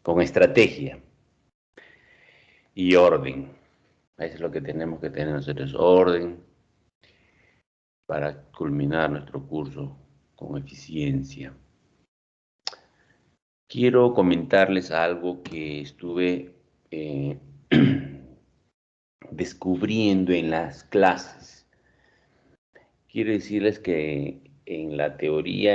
con estrategia y orden. Eso es lo que tenemos que tener nosotros, orden para culminar nuestro curso con eficiencia. Quiero comentarles algo que estuve descubriendo en las clases. Quiero decirles que en la teoría,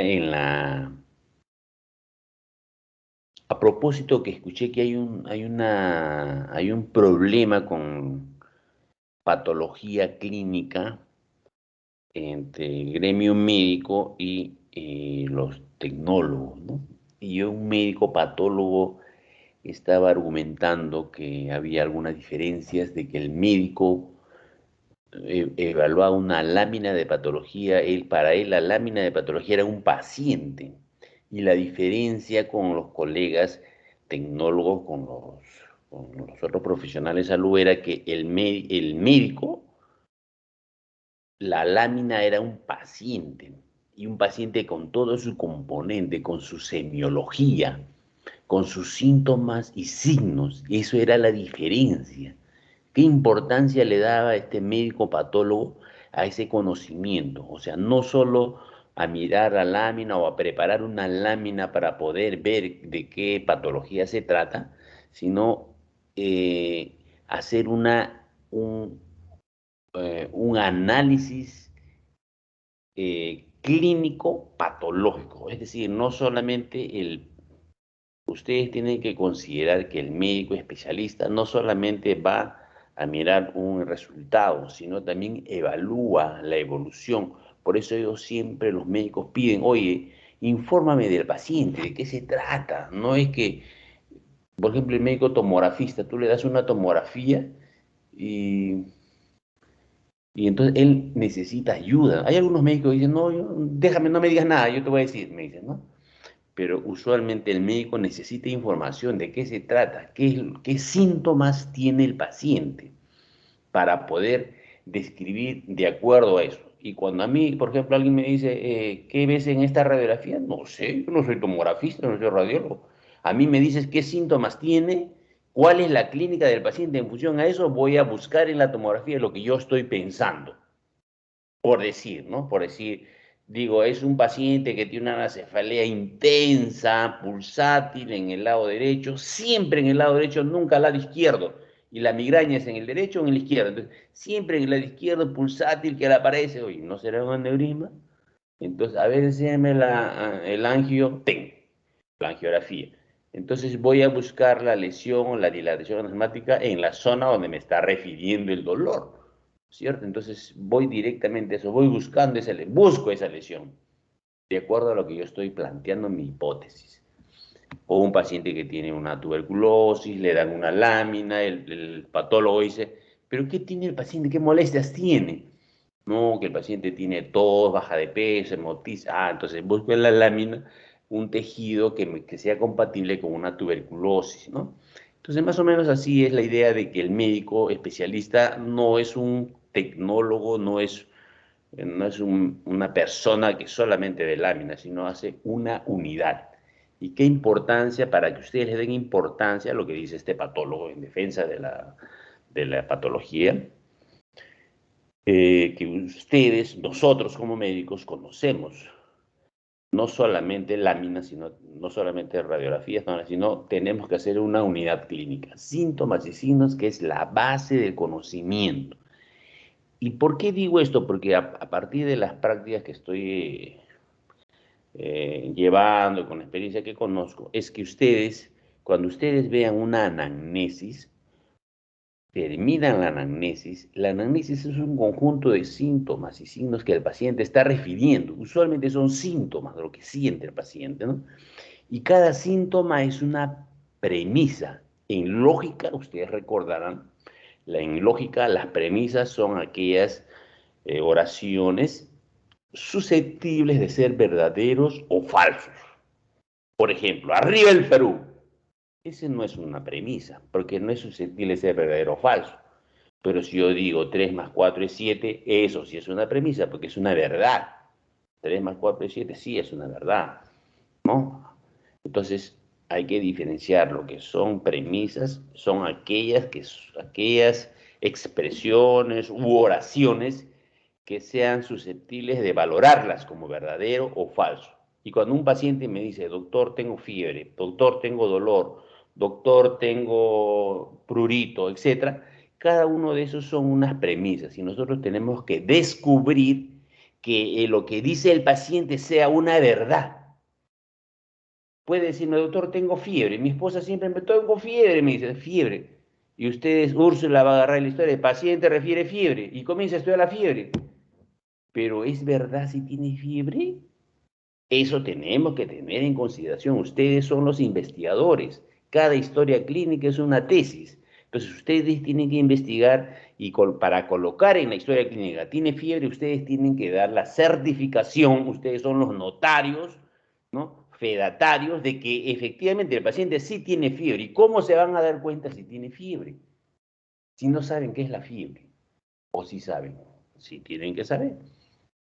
a propósito que escuché que hay un problema con patología clínica entre el gremio médico y los tecnólogos, ¿no? Y yo, un médico patólogo, estaba argumentando que había algunas diferencias de que el médico evaluaba una lámina de patología, para él la lámina de patología era un paciente, y la diferencia con los colegas tecnólogos, con los otros profesionales de salud, era que el médico, la lámina era un paciente, y un paciente con todo su componente, con su semiología, con sus síntomas y signos. Eso era la diferencia. ¿Qué importancia le daba este médico patólogo a ese conocimiento? O sea, no solo a mirar la lámina o a preparar una lámina para poder ver de qué patología se trata, sino hacer un análisis clínico patológico. Es decir, no solamente ustedes tienen que considerar que el médico especialista no solamente va a mirar un resultado, sino también evalúa la evolución. Por eso ellos siempre, los médicos piden, oye, infórmame del paciente, de qué se trata. No es que, por ejemplo, el médico tomografista, tú le das una tomografía y, y entonces él necesita ayuda. Hay algunos médicos que dicen, no, déjame, no me digas nada, yo te voy a decir, me dicen, ¿no? Pero usualmente el médico necesita información de qué se trata, qué síntomas tiene el paciente para poder describir de acuerdo a eso. Y cuando a mí, por ejemplo, alguien me dice, ¿qué ves en esta radiografía? No sé, yo no soy tomografista, no soy radiólogo. A mí me dices qué síntomas tiene, cuál es la clínica del paciente. En función a eso voy a buscar en la tomografía lo que yo estoy pensando, por decir, ¿no? Por decir, digo, es un paciente que tiene una cefalea intensa, pulsátil en el lado derecho, siempre en el lado derecho, nunca al lado izquierdo. Y la migraña es en el derecho o en el izquierdo. Entonces, siempre en el lado izquierdo, pulsátil, que le aparece, oye, ¿no será un aneurisma? Entonces, a ver, enséñame el angio, la angiografía. Entonces voy a buscar la lesión o la dilatación asmática en la zona donde me está refiriendo el dolor, ¿cierto? Entonces voy directamente a eso, voy buscando busco esa lesión, de acuerdo a lo que yo estoy planteando en mi hipótesis. O un paciente que tiene una tuberculosis, le dan una lámina, el patólogo dice, ¿pero qué tiene el paciente? ¿Qué molestias tiene? No, que el paciente tiene tos, baja de peso, hemotiza. Ah, entonces busco en la lámina un tejido que sea compatible con una tuberculosis, ¿no? Entonces, más o menos así es la idea de que el médico especialista no es un tecnólogo, no es una persona que solamente ve láminas, sino hace una unidad. ¿Y qué importancia para que ustedes le den importancia a lo que dice este patólogo en defensa de la patología? Que ustedes, nosotros como médicos, conocemos no solamente láminas, no solamente radiografías, sino tenemos que hacer una unidad clínica, síntomas y signos, que es la base del conocimiento. ¿Y por qué digo esto? Porque a partir de las prácticas que estoy llevando, con la experiencia que conozco, es que ustedes, cuando ustedes vean una anamnesis, terminan la anamnesis es un conjunto de síntomas y signos que el paciente está refiriendo. Usualmente son síntomas de lo que siente el paciente, ¿no? Y cada síntoma es una premisa. En lógica, ustedes recordarán, en lógica las premisas son aquellas oraciones susceptibles de ser verdaderos o falsos. Por ejemplo, arriba el Perú. Ese no es una premisa, porque no es susceptible de ser verdadero o falso. Pero si yo digo 3 más 4 es 7, eso sí es una premisa, porque es una verdad. 3 más 4 es 7, sí es una verdad, ¿no? Entonces, hay que diferenciar lo que son premisas, son aquellas expresiones u oraciones que sean susceptibles de valorarlas como verdadero o falso. Y cuando un paciente me dice, doctor, tengo fiebre, doctor, tengo dolor, doctor, tengo prurito, etcétera, cada uno de esos son unas premisas y nosotros tenemos que descubrir que lo que dice el paciente sea una verdad. Puede decirme, doctor, tengo fiebre. Mi esposa siempre me tengo fiebre, me dice, fiebre. Y ustedes, Úrsula va a agarrar la historia, el paciente refiere fiebre y comienza a estudiar la fiebre. Pero ¿es verdad si tiene fiebre? Eso tenemos que tener en consideración. Ustedes son los investigadores. Cada historia clínica es una tesis. Entonces ustedes tienen que investigar y para colocar en la historia clínica, tiene fiebre, ustedes tienen que dar la certificación, ustedes son los notarios, ¿no? Fedatarios de que efectivamente el paciente sí tiene fiebre. ¿Y cómo se van a dar cuenta si tiene fiebre? Si no saben qué es la fiebre. O si saben, si tienen que saber.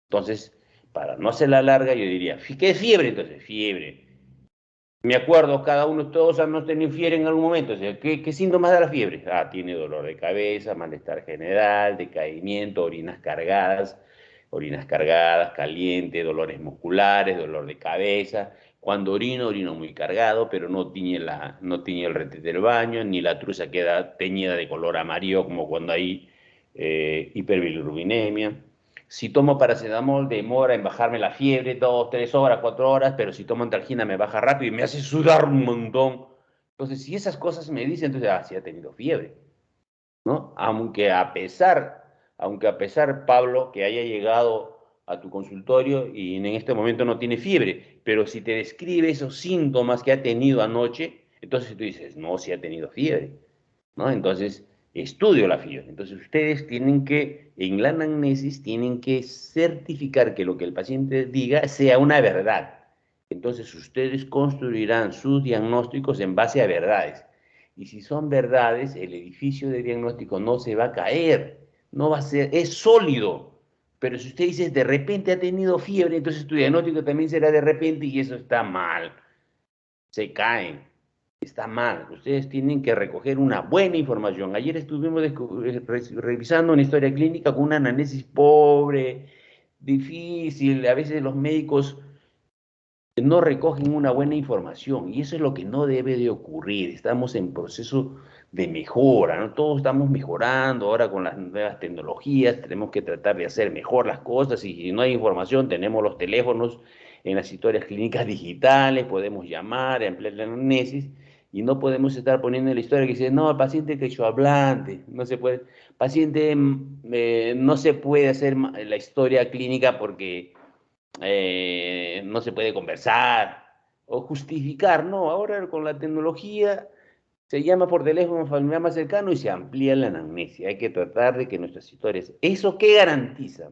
Entonces, para no hacer la larga, yo diría, ¿qué es fiebre? Entonces, fiebre. Me acuerdo, cada uno, todos hemos tenido fiebre en algún momento. O sea, ¿qué síntomas da la fiebre? Ah, tiene dolor de cabeza, malestar general, decaimiento, orinas cargadas, caliente, dolores musculares, dolor de cabeza. Cuando orino, orino muy cargado, pero no tiñe el retete del baño, ni la truza queda teñida de color amarillo como cuando hay hiperbilirubinemia. Si tomo paracetamol, demora en bajarme la fiebre, 2, 3 horas, 4 horas, pero si tomo antalgina me baja rápido y me hace sudar un montón. Entonces, si esas cosas me dicen, entonces, sí ha tenido fiebre, ¿no? Aunque a pesar, Pablo, que haya llegado a tu consultorio y en este momento no tiene fiebre, pero si te describe esos síntomas que ha tenido anoche, entonces tú dices, no, sí ha tenido fiebre, ¿no? Entonces, estudio la fiebre. Entonces, ustedes tienen que, en la anamnesis, tienen que certificar que lo que el paciente diga sea una verdad. Entonces, ustedes construirán sus diagnósticos en base a verdades. Y si son verdades, el edificio de diagnóstico no se va a caer, no va a ser, es sólido. Pero si usted dice de repente ha tenido fiebre, entonces tu diagnóstico también será de repente y eso está mal. Se caen. Está mal. Ustedes tienen que recoger una buena información. Ayer estuvimos revisando una historia clínica con una anamnesis pobre, difícil. A veces los médicos no recogen una buena información y eso es lo que no debe de ocurrir. Estamos en proceso de mejora, ¿no? Todos estamos mejorando ahora con las nuevas tecnologías, tenemos que tratar de hacer mejor las cosas y si no hay información, tenemos los teléfonos en las historias clínicas digitales, podemos llamar, emplear la anamnesis y no podemos estar poniendo en la historia que dice, no, el paciente quechohablante, no se puede, paciente, no se puede hacer la historia clínica porque no se puede conversar o justificar, no, ahora con la tecnología se llama por teléfono familiar más cercano y se amplía la anamnesia. Hay que tratar de que nuestras historias, ¿eso qué garantiza?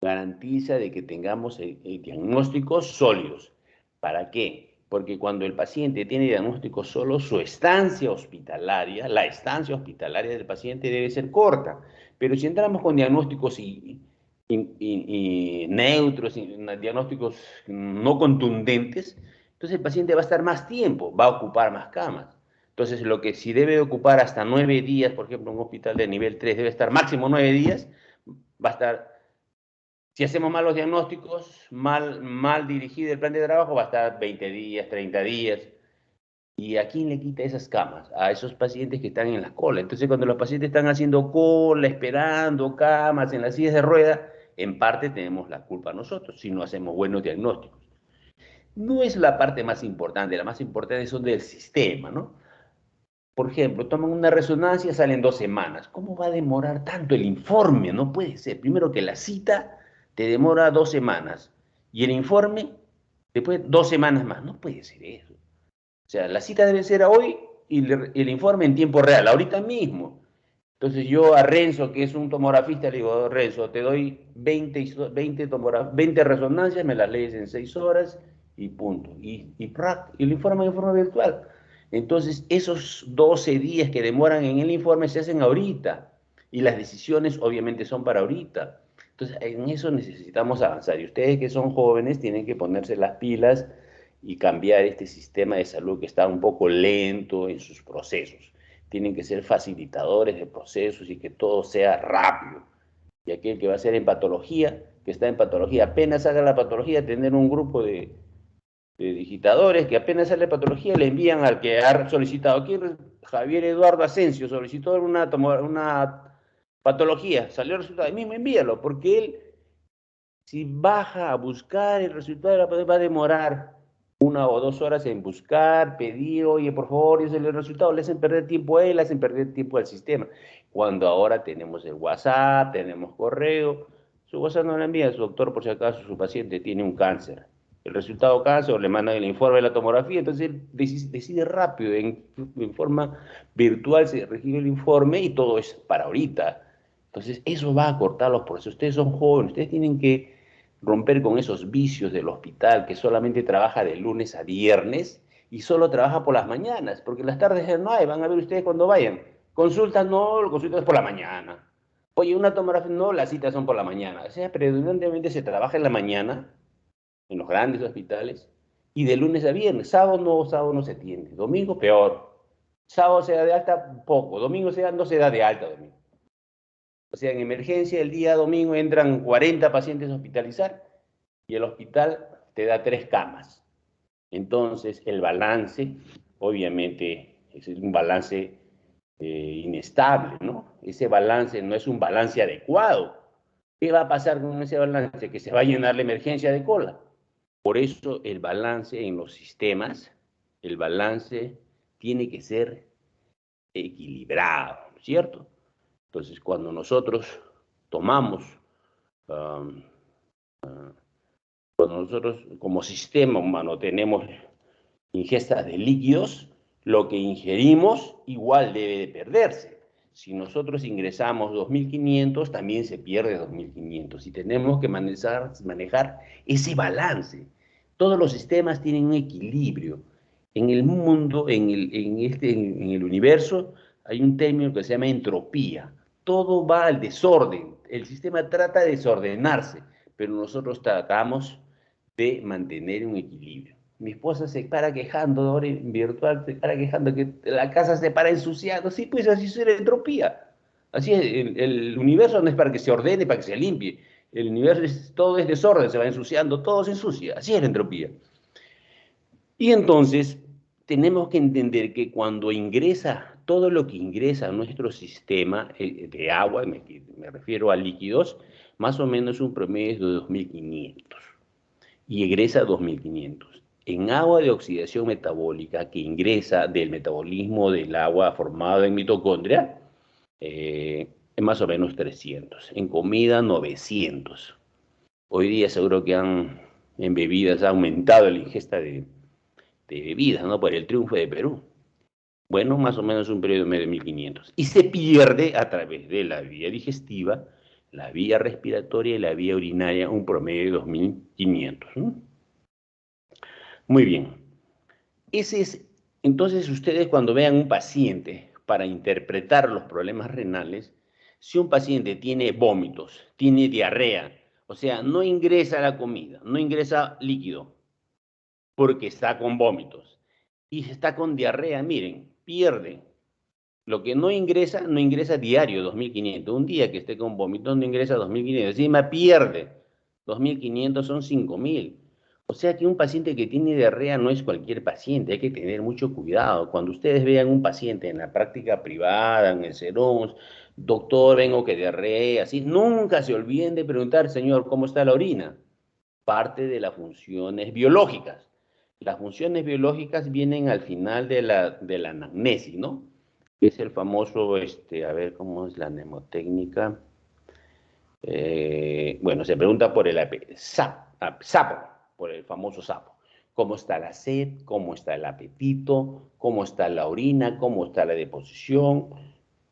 Garantiza de que tengamos diagnósticos sólidos. ¿Para qué? Porque cuando el paciente tiene diagnóstico solo, su estancia hospitalaria, la estancia hospitalaria del paciente debe ser corta. Pero si entramos con diagnósticos y neutros, diagnósticos no contundentes, entonces el paciente va a estar más tiempo, va a ocupar más camas. Entonces, lo que si debe ocupar hasta 9 días, por ejemplo, un hospital de nivel 3 debe estar máximo 9 días, va a estar si hacemos malos diagnósticos, mal dirigido el plan de trabajo, va a estar 20 días, 30 días. ¿Y a quién le quita esas camas? A esos pacientes que están en la cola. Entonces, cuando los pacientes están haciendo cola, esperando camas en las sillas de rueda, en parte tenemos la culpa nosotros si no hacemos buenos diagnósticos. No es la parte más importante, la más importante son del sistema, ¿no? Por ejemplo, toman una resonancia, salen 2 semanas. ¿Cómo va a demorar tanto el informe? No puede ser. Primero que la cita te demora 2 semanas y el informe después 2 semanas más. No puede ser eso. O sea, la cita debe ser a hoy y el informe en tiempo real, ahorita mismo. Entonces yo a Renzo, que es un tomografista, le digo, Renzo, te doy 20 resonancias, me las lees en 6 horas y punto. Y el informe en forma virtual. Entonces esos 12 días que demoran en el informe se hacen ahorita y las decisiones obviamente son para ahorita. Entonces en eso necesitamos avanzar y ustedes que son jóvenes tienen que ponerse las pilas y cambiar este sistema de salud que está un poco lento en sus procesos. Tienen que ser facilitadores de procesos y que todo sea rápido. Y aquel que va a ser en patología, que está en patología, apenas haga la patología, tener un grupo de digitadores que apenas sale patología le envían al que ha solicitado. Aquí Javier Eduardo Asensio solicitó una patología, salió el resultado, ahí mismo envíalo, porque él, si baja a buscar el resultado de la patología, va a demorar 1 o 2 horas en buscar, pedir, oye, por favor, ese es el resultado, le hacen perder tiempo a él, le hacen perder tiempo al sistema. Cuando ahora tenemos el WhatsApp, tenemos correo, su WhatsApp no le envía a su doctor por si acaso su paciente tiene un cáncer. El resultado cáncer, o le mandan el informe de la tomografía, entonces él decide rápido, en forma virtual se recibe el informe y todo es para ahorita. Entonces eso va a cortar los procesos. Ustedes son jóvenes, ustedes tienen que romper con esos vicios del hospital que solamente trabaja de lunes a viernes y solo trabaja por las mañanas, porque las tardes ya no hay, van a ver ustedes cuando vayan. Consultas no, consultas por la mañana. Oye, una tomografía no, las citas son por la mañana. O sea, predominantemente se trabaja en la mañana, en los grandes hospitales, y de lunes a viernes. Sábado no se atiende. Domingo, peor. Sábado se da de alta poco, domingo no se da de alta domingo. O sea, en emergencia el día domingo entran 40 pacientes a hospitalizar y el hospital te da 3 camas. Entonces, el balance, obviamente, es un balance inestable, ¿no? Ese balance no es un balance adecuado. ¿Qué va a pasar con ese balance? Que se va a llenar la emergencia de cola. Por eso el balance en los sistemas, el balance tiene que ser equilibrado, ¿cierto? Entonces, cuando nosotros tomamos um, cuando nosotros como sistema humano tenemos ingestas de líquidos, lo que ingerimos igual debe de perderse. Si nosotros ingresamos 2.500, también se pierde 2.500 y tenemos que manejar ese balance. Todos los sistemas tienen un equilibrio. En el mundo, en el universo, hay un término que se llama entropía. Todo va al desorden. El sistema trata de desordenarse, pero nosotros tratamos de mantener un equilibrio. Mi esposa se para quejando ahora en virtual, se para quejando que la casa se para ensuciando. Sí, pues así es la entropía. Así es, el universo no es para que se ordene, para que se limpie. El universo todo es desorden, se va ensuciando, todo se ensucia. Así es la entropía. Y entonces tenemos que entender que cuando ingresa, todo lo que ingresa a nuestro sistema de agua, me refiero a líquidos, más o menos un promedio es de 2.500 y egresa 2.500. En agua de oxidación metabólica que ingresa del metabolismo del agua formado en mitocondria, es más o menos 300. En comida, 900. Hoy día seguro que en bebidas ha aumentado la ingesta de bebidas, ¿no? Por el triunfo de Perú. Bueno, más o menos un periodo de 1.500. Y se pierde a través de la vía digestiva, la vía respiratoria y la vía urinaria un promedio de 2.500. ¿No? Muy bien. Ese es, entonces ustedes cuando vean un paciente para interpretar los problemas renales, si un paciente tiene vómitos, tiene diarrea, o sea, no ingresa la comida, no ingresa líquido, porque está con vómitos, y está con diarrea, miren, pierde. Lo que no ingresa diario 2.500. Un día que esté con vómitos no ingresa 2.500. Encima pierde. 2.500 son 5.000. O sea que un paciente que tiene diarrea no es cualquier paciente. Hay que tener mucho cuidado. Cuando ustedes vean un paciente en la práctica privada, en el SERONS, doctor, vengo que diarrea, así, nunca se olviden de preguntar, señor, ¿cómo está la orina? Parte de las funciones biológicas. Las funciones biológicas vienen al final de la anamnesis, ¿no? Es el famoso, a ver cómo es la mnemotécnica. Bueno, se pregunta por el sapo, por el famoso sapo. ¿Cómo está la sed? ¿Cómo está el apetito? ¿Cómo está la orina? ¿Cómo está la deposición?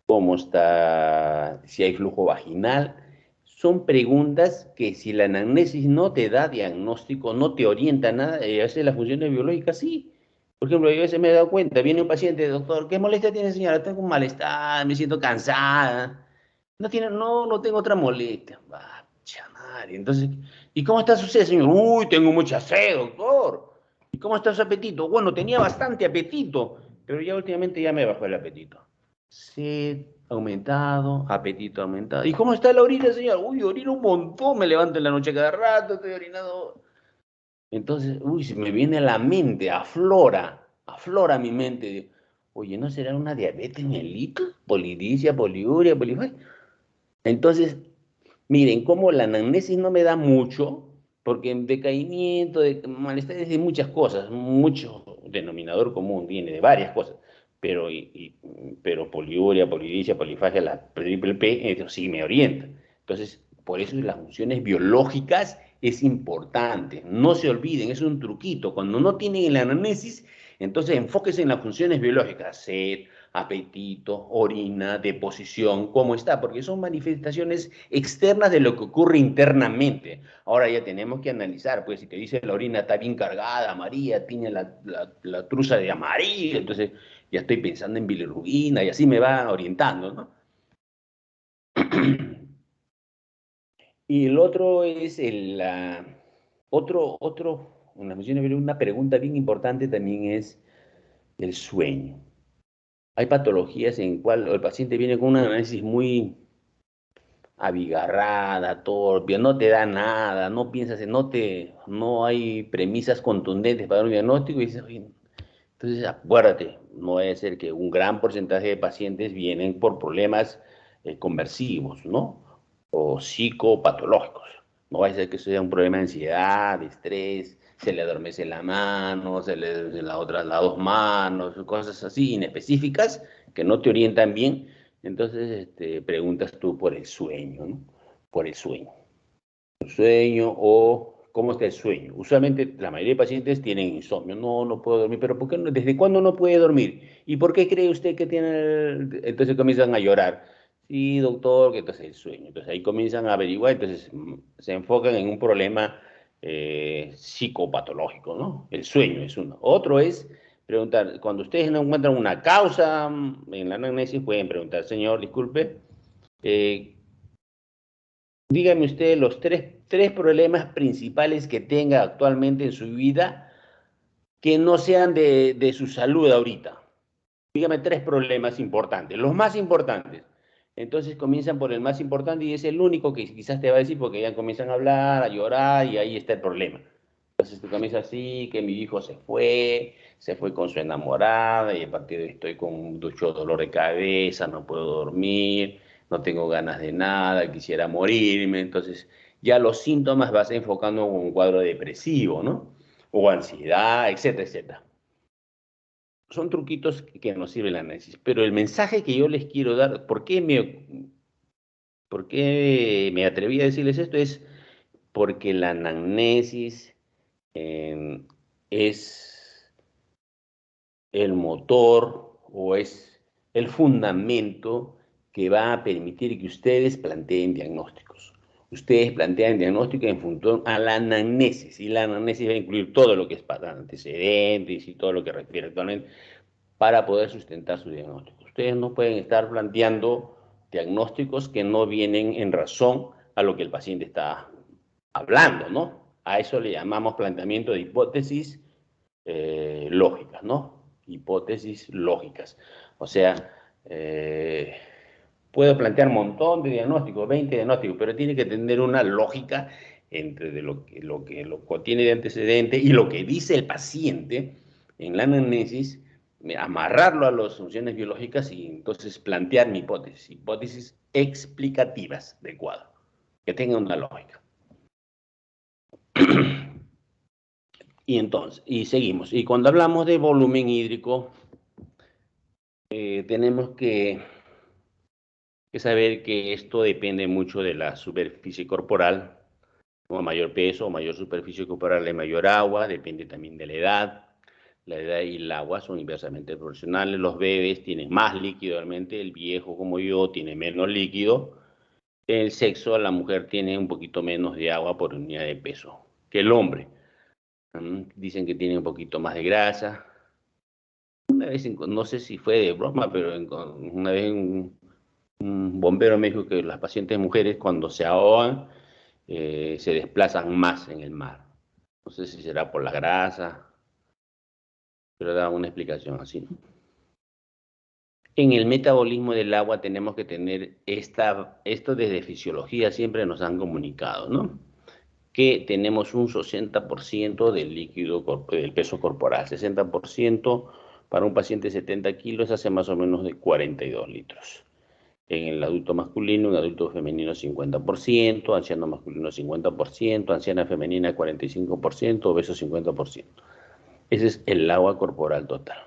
¿Cómo está, si hay flujo vaginal? Son preguntas que si la anamnesis no te da diagnóstico, no te orienta nada, hace las funciones biológicas, sí. Por ejemplo, yo a veces me he dado cuenta, viene un paciente, doctor, ¿qué molestia tiene, señora? Tengo un malestar, me siento cansada. No tengo otra molestia. Madre. Entonces, ¿y cómo está su sed, señor? Uy, tengo mucha sed, doctor. ¿Y cómo está su apetito? Bueno, tenía bastante apetito, pero ya últimamente ya me bajó el apetito. Sed aumentado, apetito aumentado. ¿Y cómo está la orina, señor? Uy, orino un montón, me levanto en la noche cada rato, estoy orinando. Entonces, uy, se me viene a la mente, aflora mi mente. Digo, oye, ¿no será una diabetes mellitus? Polidicea, poliuria, polifactia. Entonces, miren, como la anamnesis no me da mucho, porque en decaimiento, de malestar es de muchas cosas, mucho denominador común tiene de varias cosas, pero, pero poliuria, polidicea, polifagia, la triple P, eso sí me orienta. Entonces, por eso las funciones biológicas es importante. No se olviden, es un truquito. Cuando no tienen el anamnesis, entonces enfóquese en las funciones biológicas, sed, apetito, orina, deposición, cómo está, porque son manifestaciones externas de lo que ocurre internamente. Ahora ya tenemos que analizar, pues si te dice la orina está bien cargada, María, tiene la truza de amarillo, entonces ya estoy pensando en bilirrubina y así me va orientando, ¿no? Y el otro es una pregunta bien importante también es el sueño. Hay patologías en cual el paciente viene con un análisis muy abigarrada, torpe, no te da nada, no piensas, no hay premisas contundentes para un diagnóstico y dices, oye, entonces acuérdate, no debe ser que un gran porcentaje de pacientes vienen por problemas conversivos, ¿no? O psicopatológicos. No va a ser que sea un problema de ansiedad, de estrés, se le adormece la mano, se le de la otra, las dos manos, cosas así inespecíficas que no te orientan bien. Entonces, preguntas tú por el sueño, ¿no? Por el sueño. El sueño o cómo está el sueño. Usualmente la mayoría de pacientes tienen insomnio. No, no puedo dormir. ¿Pero por qué no? ¿Desde cuándo no puede dormir? ¿Y por qué cree usted que tiene Entonces comienzan a llorar. Sí, doctor, que entonces el sueño. Entonces ahí comienzan a averiguar. Entonces se enfocan en un problema psicopatológico, ¿no? El sueño es uno. Otro es preguntar, cuando ustedes no encuentran una causa en la anamnesis, pueden preguntar, señor, disculpe, eh, dígame usted los tres problemas principales que tenga actualmente en su vida que no sean de su salud ahorita. Dígame tres problemas importantes, los más importantes. Entonces comienzan por el más importante y es el único que quizás te va a decir porque ya comienzan a hablar, a llorar y ahí está el problema. Entonces tú comienzas así, que mi hijo se fue con su enamorada y a partir de ahí estoy con mucho dolor de cabeza, no puedo dormir, no tengo ganas de nada, quisiera morirme. Entonces ya los síntomas vas enfocando en un cuadro depresivo, ¿no? O ansiedad, etcétera, etcétera. Son truquitos que nos sirve el análisis, pero el mensaje que yo les quiero dar, por qué me atreví a decirles esto? Es porque la anamnesis eh, es el motor o es el fundamento que va a permitir que ustedes planteen diagnósticos. Ustedes plantean diagnósticos en función a la anamnesis, y la anamnesis va a incluir todo lo que es para antecedentes y todo lo que refiere actualmente para poder sustentar su diagnóstico. Ustedes no pueden estar planteando diagnósticos que no vienen en razón a lo que el paciente está hablando, ¿no? A eso le llamamos planteamiento de hipótesis lógicas, ¿no? Hipótesis lógicas. O sea, puedo plantear un montón de diagnósticos, 20 diagnósticos, pero tiene que tener una lógica entre de lo que tiene de antecedente y lo que dice el paciente en la anamnesis, amarrarlo a las funciones biológicas y entonces plantear mi hipótesis, hipótesis explicativas del cuadro, que tengan una lógica. Y entonces, y seguimos. Y cuando hablamos de volumen hídrico, tenemos que saber que esto depende mucho de la superficie corporal, como mayor peso o mayor superficie corporal hay mayor agua, depende también de la edad. La edad y el agua son inversamente proporcionales. Los bebés tienen más líquido realmente, el viejo como yo tiene menos líquido. El sexo, la mujer tiene un poquito menos de agua por unidad de peso que el hombre. Dicen que tiene un poquito más de grasa. Una vez, no sé si fue de broma, pero una vez un bombero me dijo que las pacientes mujeres cuando se ahogan se desplazan más en el mar. No sé si será por la grasa pero da una explicación así, ¿no? En el metabolismo del agua tenemos que tener esto desde fisiología siempre nos han comunicado, ¿no? Que tenemos un 60% del líquido, del peso corporal, 60% para un paciente de 70 kilos hace más o menos de 42 litros. En el adulto masculino, en el adulto femenino 50%, anciano masculino 50%, anciana femenina 45%, obeso 50%. Ese es el agua corporal total.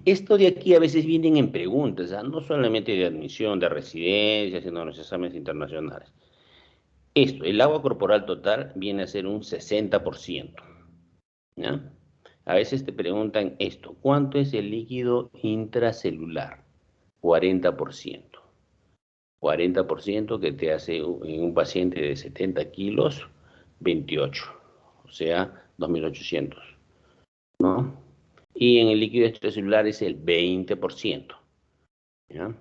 Esto de aquí a veces vienen en preguntas, ¿ah? No solamente de admisión, de residencia, sino en los exámenes internacionales. Esto, el agua corporal total viene a ser un 60%. ¿Ya? A veces te preguntan esto, ¿cuánto es el líquido intracelular? 40%. 40% que te hace en un paciente de 70 kilos, 28, o sea, 2.800, ¿no? Y en el líquido extracelular es el 20%, ¿ya?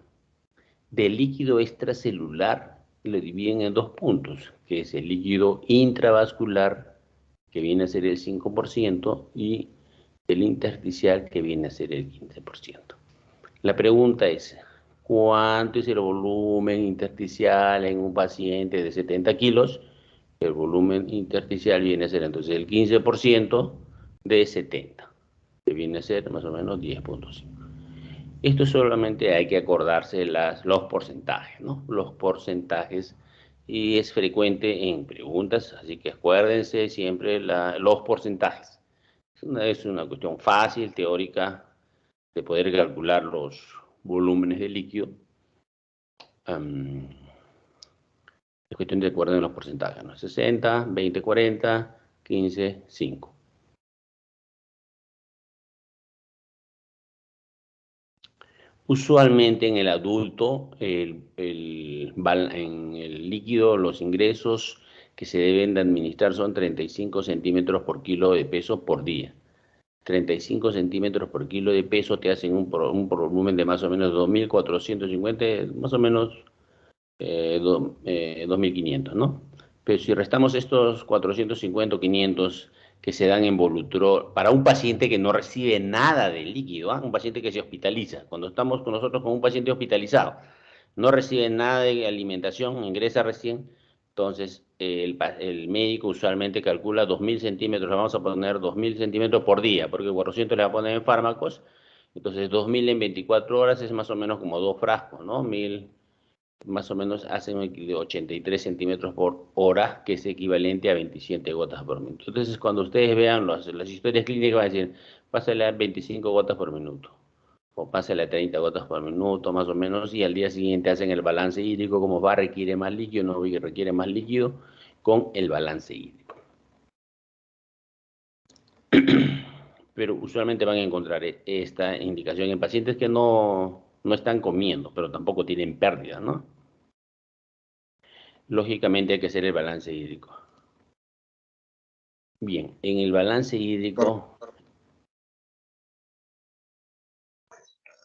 Del líquido extracelular lo dividen en dos puntos, que es el líquido intravascular, que viene a ser el 5%, y el intersticial, que viene a ser el 15%. La pregunta es, ¿cuánto es el volumen intersticial en un paciente de 70 kilos? El volumen intersticial viene a ser entonces el 15% de 70, que viene a ser más o menos 10.5. Esto solamente hay que acordarse los porcentajes, ¿no? Los porcentajes, y es frecuente en preguntas, así que acuérdense siempre los porcentajes. Es una cuestión fácil, teórica, de poder calcular los volúmenes de líquido. Es cuestión de acuerdo en los porcentajes, ¿no? 60, 20, 40, 15, 5. Usualmente en el adulto, en el líquido, los ingresos que se deben de administrar son 35 centímetros por kilo de peso por día. 35 centímetros por kilo de peso te hacen un volumen de más o menos 2.450, más o menos 2.500, ¿no? Pero si restamos estos 450 o 500 que se dan en Volutrol para un paciente que no recibe nada de líquido, ¿ah? Un paciente que se hospitaliza. Cuando estamos con nosotros con un paciente hospitalizado, no recibe nada de alimentación, ingresa recién, entonces el médico usualmente calcula 2.000 centímetros, vamos a poner 2.000 centímetros por día, porque 400 le va a poner en fármacos, entonces 2.000 en 24 horas es más o menos como 2 frascos, ¿no? 1.000 más o menos hacen de 83 centímetros por hora, que es equivalente a 27 gotas por minuto. Entonces, cuando ustedes vean las historias clínicas, van a decir, pásale a 25 gotas por minuto, o pásale a 30 gotas por minuto, más o menos, y al día siguiente hacen el balance hídrico, como va, requiere más líquido, no requiere más líquido, con el balance hídrico. Pero usualmente van a encontrar esta indicación en pacientes que no están comiendo, pero tampoco tienen pérdida, ¿no? Lógicamente hay que hacer el balance hídrico. Bien, en el balance hídrico,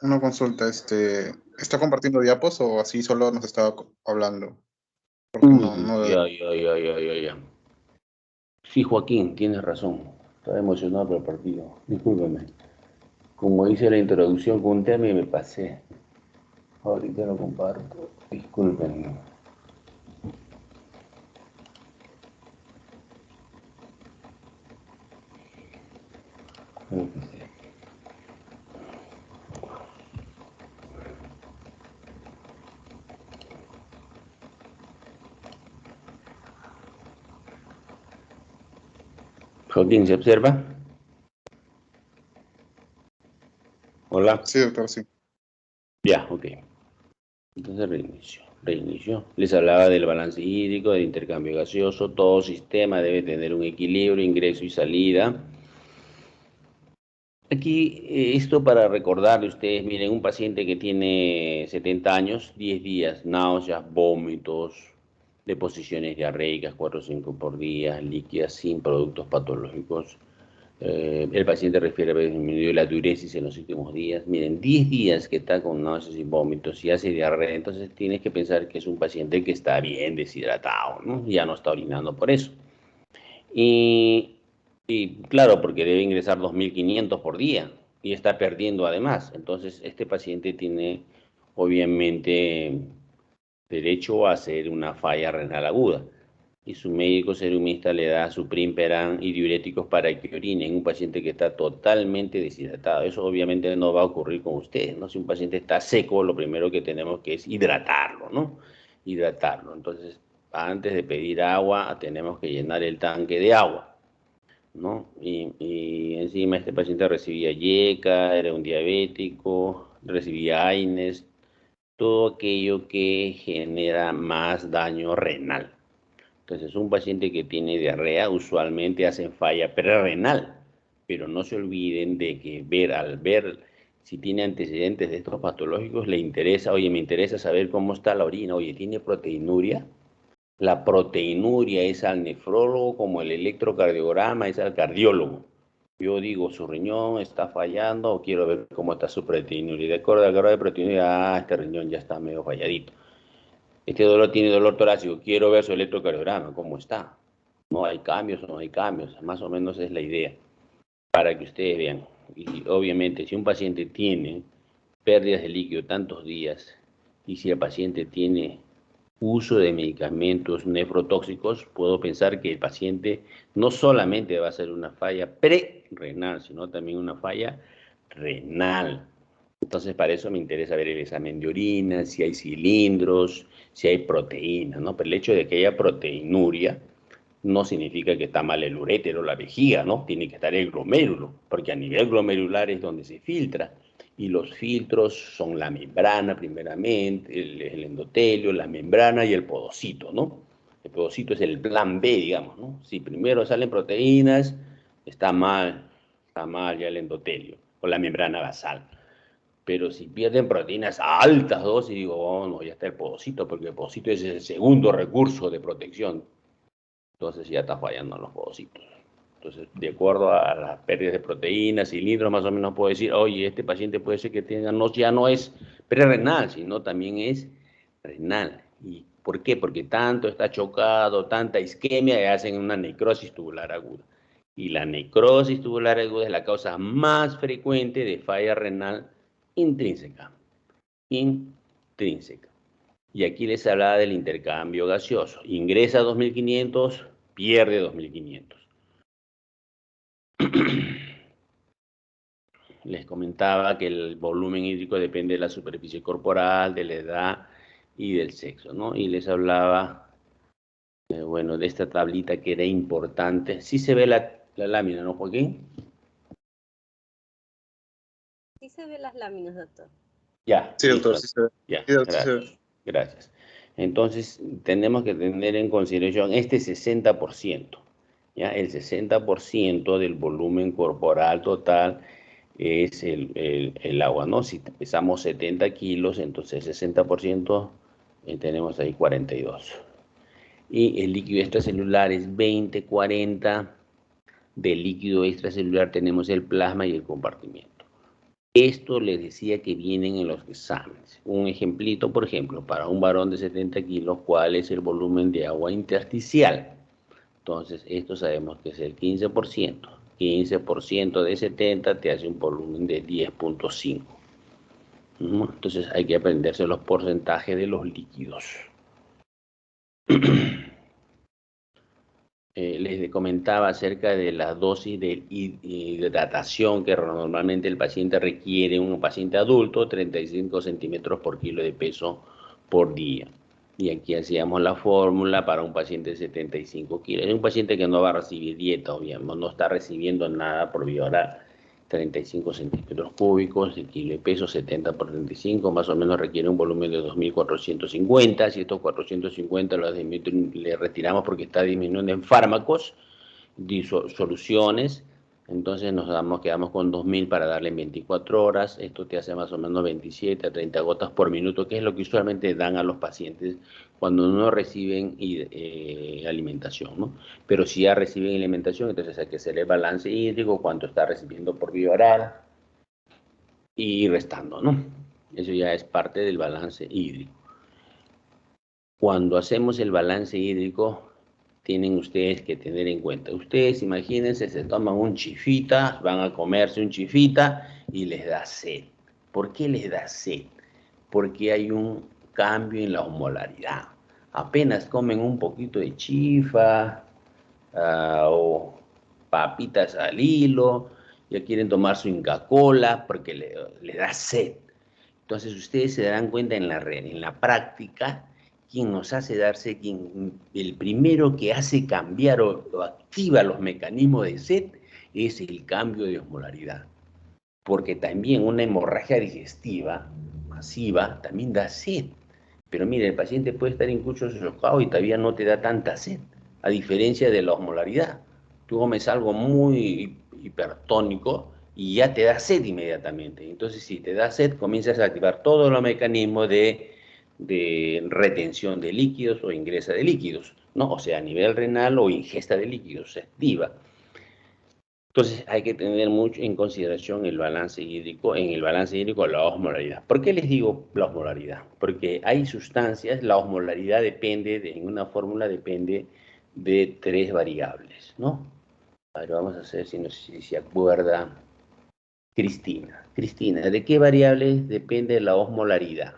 Una consulta, ¿está compartiendo diapos o así solo nos estaba hablando? Porque no veo. ya. Sí, Joaquín, tienes razón. Estaba emocionado por el partido. Discúlpeme. Como hice la introducción con un tema y me pasé. Ahorita lo comparto. Discúlpenme. Creo que sí. Joaquín, ¿se observa? Hola. Sí, doctor, sí. Ya, ok. Entonces reinicio. Les hablaba del balance hídrico, del intercambio gaseoso. Todo sistema debe tener un equilibrio, ingreso y salida. Aquí, esto para recordarle a ustedes, miren, un paciente que tiene 70 años, 10 días, náuseas, vómitos, deposiciones diarreicas, 4 o 5 por día, líquidas sin productos patológicos. El paciente refiere haber disminuido la diuresis en los últimos días. Miren, 10 días que está con náuseas y vómitos y hace diarrea, entonces tienes que pensar que es un paciente que está bien deshidratado, ¿no? Ya no está orinando por eso. Y Y claro, porque debe ingresar 2.500 por día y está perdiendo además. Entonces, este paciente tiene obviamente derecho a hacer una falla renal aguda. Y su médico serumista le da suprimperan y diuréticos para que orine en un paciente que está totalmente deshidratado. Eso obviamente no va a ocurrir con ustedes, ¿no? Si un paciente está seco, lo primero que tenemos que es hidratarlo, ¿no? Hidratarlo. Entonces, antes de pedir agua, tenemos que llenar el tanque de agua, ¿no? Y encima este paciente recibía YECA, era un diabético, recibía AINES, todo aquello que genera más daño renal. Entonces, un paciente que tiene diarrea usualmente hacen falla prerrenal, pero no se olviden de que al ver si tiene antecedentes de estos patológicos, le interesa, oye, me interesa saber cómo está la orina, oye, ¿tiene proteinuria? La proteinuria es al nefrólogo como el electrocardiograma es al cardiólogo. Yo digo, su riñón está fallando o quiero ver cómo está su proteinuria. De acuerdo al grado de proteinuria, este riñón ya está medio falladito. Este dolor tiene dolor torácico, quiero ver su electrocardiograma, cómo está. No hay cambios o no hay cambios, más o menos es la idea, para que ustedes vean. Y obviamente, si un paciente tiene pérdidas de líquido tantos días y si el paciente tiene uso de medicamentos nefrotóxicos, puedo pensar que el paciente no solamente va a ser una falla prerrenal, sino también una falla renal. Entonces, para eso me interesa ver el examen de orina, si hay cilindros, si hay proteínas, ¿no? Pero el hecho de que haya proteinuria no significa que está mal el urétero, la vejiga, ¿no? Tiene que estar el glomérulo, porque a nivel glomerular es donde se filtra. Y los filtros son la membrana, primeramente, el endotelio, la membrana y el podocito, ¿no? El podocito es el plan B, digamos, ¿no? Si primero salen proteínas, está mal ya el endotelio o la membrana basal. Pero si pierden proteínas a altas dosis, digo, oh, no, ya está el podocito, porque el podocito es el segundo recurso de protección. Entonces ya está fallando en los podocitos. Entonces, de acuerdo a las pérdidas de proteínas, cilindros, más o menos puedo decir, oye, este paciente puede ser que tenga, no, ya no es prerrenal, sino también es renal. ¿Y por qué? Porque tanto está chocado, tanta isquemia, que hacen una necrosis tubular aguda. Y la necrosis tubular aguda es la causa más frecuente de falla renal intrínseca. Intrínseca. Y aquí les hablaba del intercambio gaseoso. Ingresa 2.500, pierde 2.500. Les comentaba que el volumen hídrico depende de la superficie corporal, de la edad y del sexo, ¿no? Y les hablaba, bueno, de esta tablita que era importante. Sí se ve la lámina, ¿no, Joaquín? Sí se ven las láminas, doctor. Ya, Sí, listo. doctor, sí se ve. Ya, Sí, doctor, sí se ve. gracias. Gracias. Entonces, tenemos que tener en consideración este 60%, ¿ya? El 60% del volumen corporal total es el agua, ¿no? Si pesamos 70 kilos, entonces 60%, tenemos ahí 42. Y el líquido extracelular es 20, 40. Del líquido extracelular tenemos el plasma y el compartimiento. Esto les decía que vienen en los exámenes. Un ejemplito, por ejemplo, para un varón de 70 kilos, ¿cuál es el volumen de agua intersticial? Entonces, esto sabemos que es el 15%. 15% de 70 te hace un volumen de 10.5. Entonces, hay que aprenderse los porcentajes de los líquidos. Les comentaba acerca de la dosis de hidratación que normalmente el paciente requiere, un paciente adulto, 35 centímetros por kilo de peso por día. Y aquí hacíamos la fórmula para un paciente de 75 kilos. Es un paciente que no va a recibir dieta, obviamente, no está recibiendo nada por vía oral. 35 centímetros cúbicos, el kilo de peso 70 por 35, más o menos requiere un volumen de 2.450. Si estos 450 los le retiramos porque está disminuyendo en fármacos, soluciones, entonces quedamos con 2.000 para darle en 24 horas. Esto te hace más o menos 27 a 30 gotas por minuto, que es lo que usualmente dan a los pacientes cuando no reciben alimentación, ¿no? Pero si ya reciben alimentación, entonces hay que hacer el balance hídrico, cuánto está recibiendo por vía oral y ir restando, ¿no? Eso ya es parte del balance hídrico. Cuando hacemos el balance hídrico, tienen ustedes que tener en cuenta. Ustedes, imagínense, se toman un chifita, van a comerse un chifita y les da sed. ¿Por qué les da sed? Porque hay un cambio en la osmolaridad. Apenas comen un poquito de chifa o papitas al hilo, ya quieren tomar su Inca Kola porque le da sed. Entonces ustedes se darán cuenta en la práctica, quien nos hace darse, el primero que hace cambiar o activa los mecanismos de sed es el cambio de osmolaridad. Porque también una hemorragia digestiva masiva también da sed. Pero mire, el paciente puede estar incluso sofocado y todavía no te da tanta sed, a diferencia de la osmolaridad. Tú comes algo muy hipertónico y ya te da sed inmediatamente. Entonces, si te da sed, comienzas a activar todos los mecanismos de retención de líquidos o ingresa de líquidos, ¿no? O sea, a nivel renal o ingesta de líquidos, se activa. Entonces hay que tener mucho en consideración el balance hídrico, en el balance hídrico la osmolaridad. ¿Por qué les digo la osmolaridad? Porque hay sustancias, la osmolaridad depende, en una fórmula depende de 3 variables, ¿no? A ver, vamos a hacer, si no sé si se acuerda, Cristina. Cristina, ¿de qué variables depende la osmolaridad?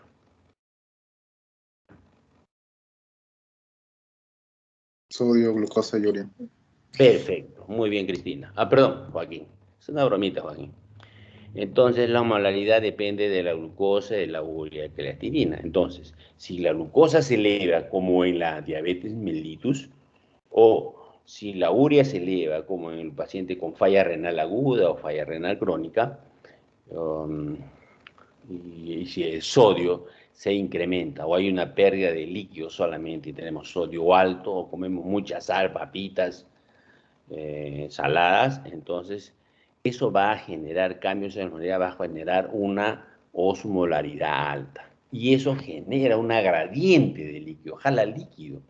Sodio, glucosa y urea. Perfecto, muy bien, Cristina. Perdón, Joaquín. Es una bromita, Joaquín. Entonces la osmolaridad depende de la glucosa, de la urea y la creatinina. Entonces, si la glucosa se eleva como en la diabetes mellitus, o si la urea se eleva como en el paciente con falla renal aguda o falla renal crónica, um, y si el sodio se incrementa o hay una pérdida de líquido solamente y tenemos sodio alto o comemos mucha sal, papitas, saladas, entonces eso va a generar cambios en la osmolaridad, va a generar una osmolaridad alta. Y eso genera una gradiente de líquido, jala líquido.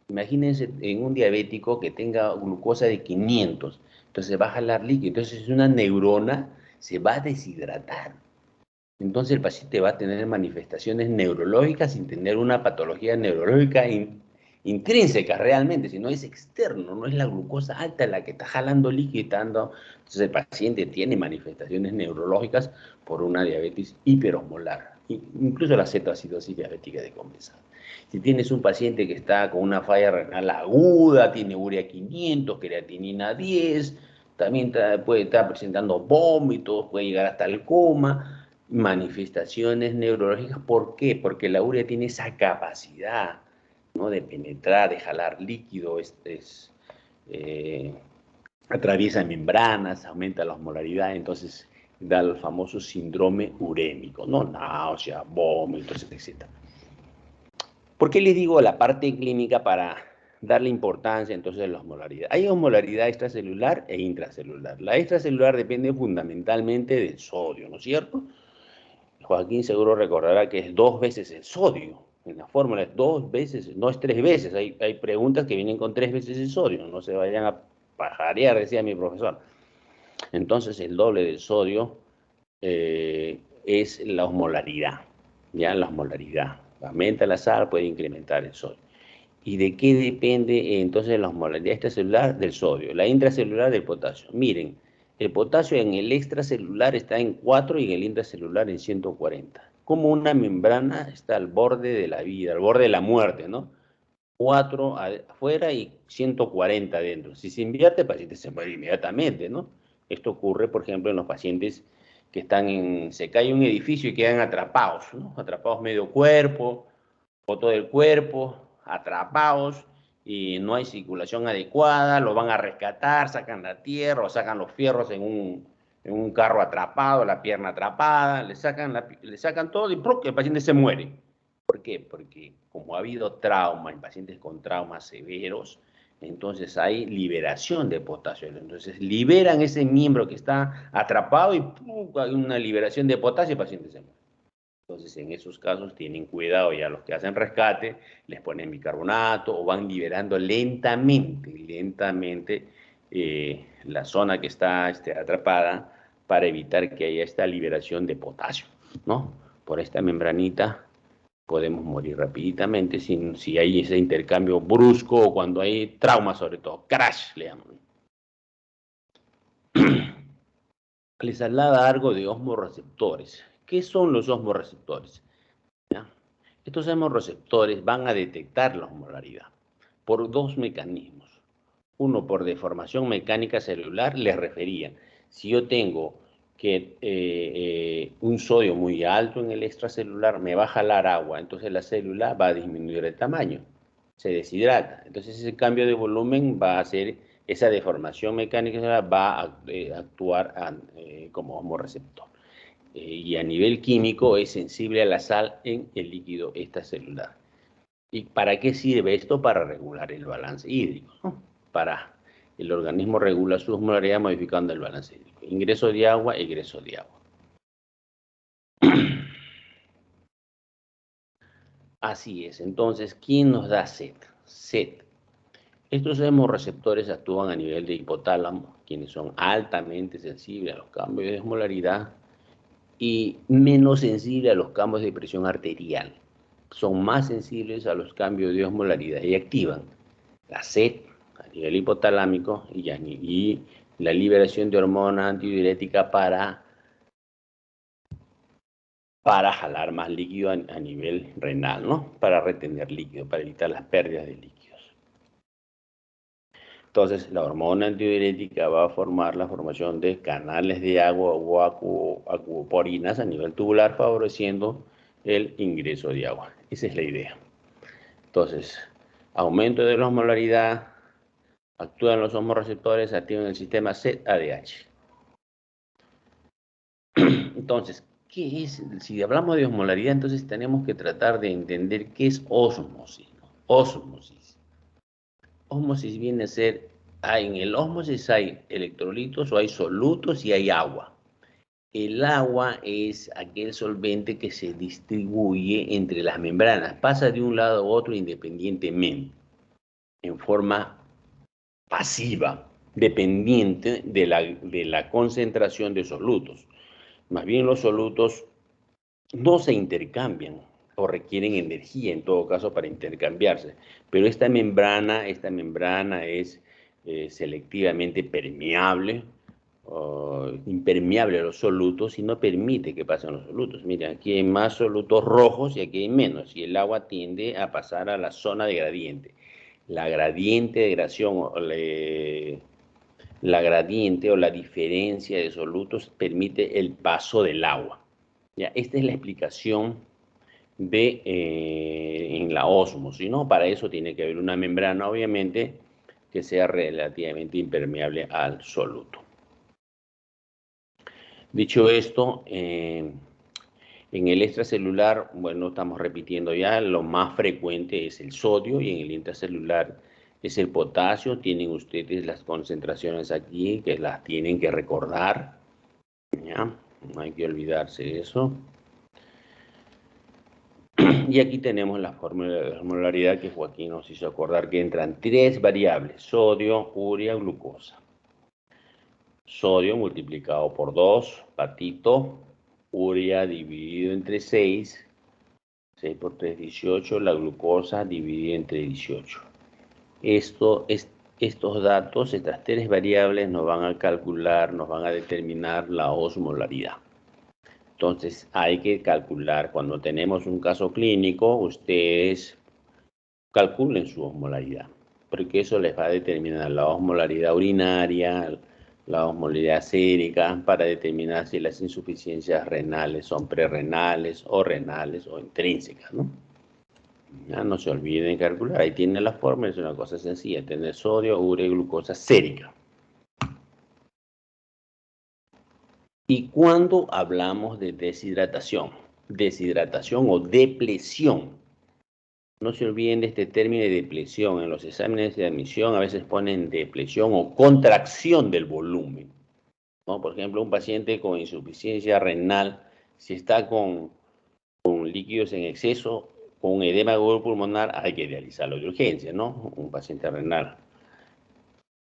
Imagínense en un diabético que tenga glucosa de 500, entonces va a jalar líquido. Entonces una neurona se va a deshidratar. Entonces el paciente va a tener manifestaciones neurológicas sin tener una patología neurológica intrínseca realmente, sino es externo, no es la glucosa alta la que está jalando líquido y está dando. Entonces el paciente tiene manifestaciones neurológicas por una diabetes hiperosmolar, incluso la cetoacidosis diabética descompensada. Si tienes un paciente que está con una falla renal aguda, tiene urea 500, creatinina 10, también puede estar presentando vómitos, puede llegar hasta el coma, manifestaciones neurológicas. ¿Por qué? Porque la urea tiene esa capacidad, ¿no?, de penetrar, de jalar líquido, atraviesa membranas, aumenta la osmolaridad, entonces da el famoso síndrome urémico, ¿no? Náusea, vómitos, etc. ¿Por qué les digo la parte clínica para darle importancia entonces a la osmolaridad? Hay osmolaridad extracelular e intracelular. La extracelular depende fundamentalmente del sodio, ¿no es cierto? Joaquín seguro recordará que es 2 veces el sodio. En la fórmula es 2 veces, no es 3 veces. Hay preguntas que vienen con 3 veces el sodio. No se vayan a pajarear, decía mi profesor. Entonces el doble del sodio es la osmolaridad. Ya la osmolaridad. Aumenta la sal, puede incrementar el sodio. ¿Y de qué depende entonces la osmolaridad extracelular? Del sodio. La intracelular del potasio. Miren, el potasio en el extracelular está en 4 y en el intracelular en 140. Como una membrana está al borde de la vida, al borde de la muerte, ¿no? 4 afuera y 140 adentro. Si se invierte, el paciente se muere inmediatamente, ¿no? Esto ocurre, por ejemplo, en los pacientes que se cae un edificio y quedan atrapados, ¿no? Atrapados medio cuerpo, o todo el cuerpo, atrapados, y no hay circulación adecuada, lo van a rescatar, sacan la tierra o sacan los fierros en un carro atrapado, la pierna atrapada, le sacan todo y ¡pruc!, el paciente se muere. ¿Por qué? Porque como ha habido trauma en pacientes con traumas severos, entonces hay liberación de potasio. Entonces liberan ese miembro que está atrapado y ¡pum!, hay una liberación de potasio y el paciente se muere. Entonces, en esos casos tienen cuidado ya los que hacen rescate, les ponen bicarbonato o van liberando lentamente la zona que está atrapada para evitar que haya esta liberación de potasio, ¿no? Por esta membranita podemos morir rapiditamente si hay ese intercambio brusco o cuando hay trauma, sobre todo, crash, le llaman. Les hablaba algo de osmorreceptores. ¿Qué son los osmorreceptores? ¿Ya? Estos osmorreceptores van a detectar la osmolaridad por dos mecanismos. Uno, por deformación mecánica celular, les refería. Si yo tengo que un sodio muy alto en el extracelular, me va a jalar agua, entonces la célula va a disminuir el tamaño, se deshidrata. Entonces ese cambio de volumen va a hacer, esa deformación mecánica celular va a actuar como osmorreceptor. Y a nivel químico es sensible a la sal en el líquido extracelular. ¿Y para qué sirve esto? Para regular el balance hídrico, ¿no? El organismo regula su osmolaridad modificando el balance hídrico. Ingreso de agua, egreso de agua. Así es. Entonces, ¿quién nos da sed? Sed. Estos hemorreceptores actúan a nivel de hipotálamo, quienes son altamente sensibles a los cambios de osmolaridad y menos sensibles a los cambios de presión arterial. Son más sensibles a los cambios de osmolaridad y activan la sed a nivel hipotalámico y la liberación de hormona antidiurética para jalar más líquido a nivel renal, ¿no? Para retener líquido, para evitar las pérdidas de líquidos. Entonces, la hormona antidiurética va a formar la formación de canales de agua o acuoporinas a nivel tubular, favoreciendo el ingreso de agua. Esa es la idea. Entonces, aumento de la osmolaridad, actúan los osmorreceptores, activan el sistema ZADH. Entonces, ¿qué es? Si hablamos de osmolaridad, entonces tenemos que tratar de entender qué es ósmosis, ¿no? Ósmosis. Ósmosis viene a ser, en el ósmosis hay electrolitos o hay solutos y hay agua. El agua es aquel solvente que se distribuye entre las membranas, pasa de un lado a otro independientemente, en forma pasiva, dependiente de la concentración de solutos. Más bien los solutos no se intercambian o requieren energía en todo caso para intercambiarse, pero esta membrana es selectivamente permeable, impermeable a los solutos y no permite que pasen los solutos. Miren, aquí hay más solutos rojos y aquí hay menos, y el agua tiende a pasar a la zona de gradiente. La gradiente de gradación, la gradiente o la diferencia de solutos permite el paso del agua. Ya, esta es la explicación en la ósmosis, ¿no? Para eso tiene que haber una membrana, obviamente, que sea relativamente impermeable al soluto. Dicho esto, en el extracelular, bueno, estamos repitiendo ya, lo más frecuente es el sodio y en el intracelular es el potasio. Tienen ustedes las concentraciones aquí que las tienen que recordar, ¿ya? No hay que olvidarse de eso. Y aquí tenemos la fórmula de la osmolaridad que Joaquín nos hizo acordar que entran tres variables: sodio, urea, glucosa. Sodio multiplicado por 2, patito. Urea dividido entre 6. 6 por 3, 18. La glucosa dividida entre 18. Estos datos, estas tres variables nos van a calcular, nos van a determinar la osmolaridad. Entonces hay que calcular, cuando tenemos un caso clínico, ustedes calculen su osmolaridad, porque eso les va a determinar la osmolaridad urinaria, la osmolaridad sérica, para determinar si las insuficiencias renales son prerrenales o intrínsecas, ¿no? Ya no se olviden calcular, ahí tienen la fórmula, es una cosa sencilla, tener sodio, urea y glucosa sérica. ¿Y cuando hablamos de deshidratación o depresión? No se olviden de este término de depresión. En los exámenes de admisión a veces ponen depresión o contracción del volumen, ¿no? Por ejemplo, un paciente con insuficiencia renal, si está con líquidos en exceso, con edema pulmonar, hay que dializarlo de urgencia, ¿no? Un paciente renal.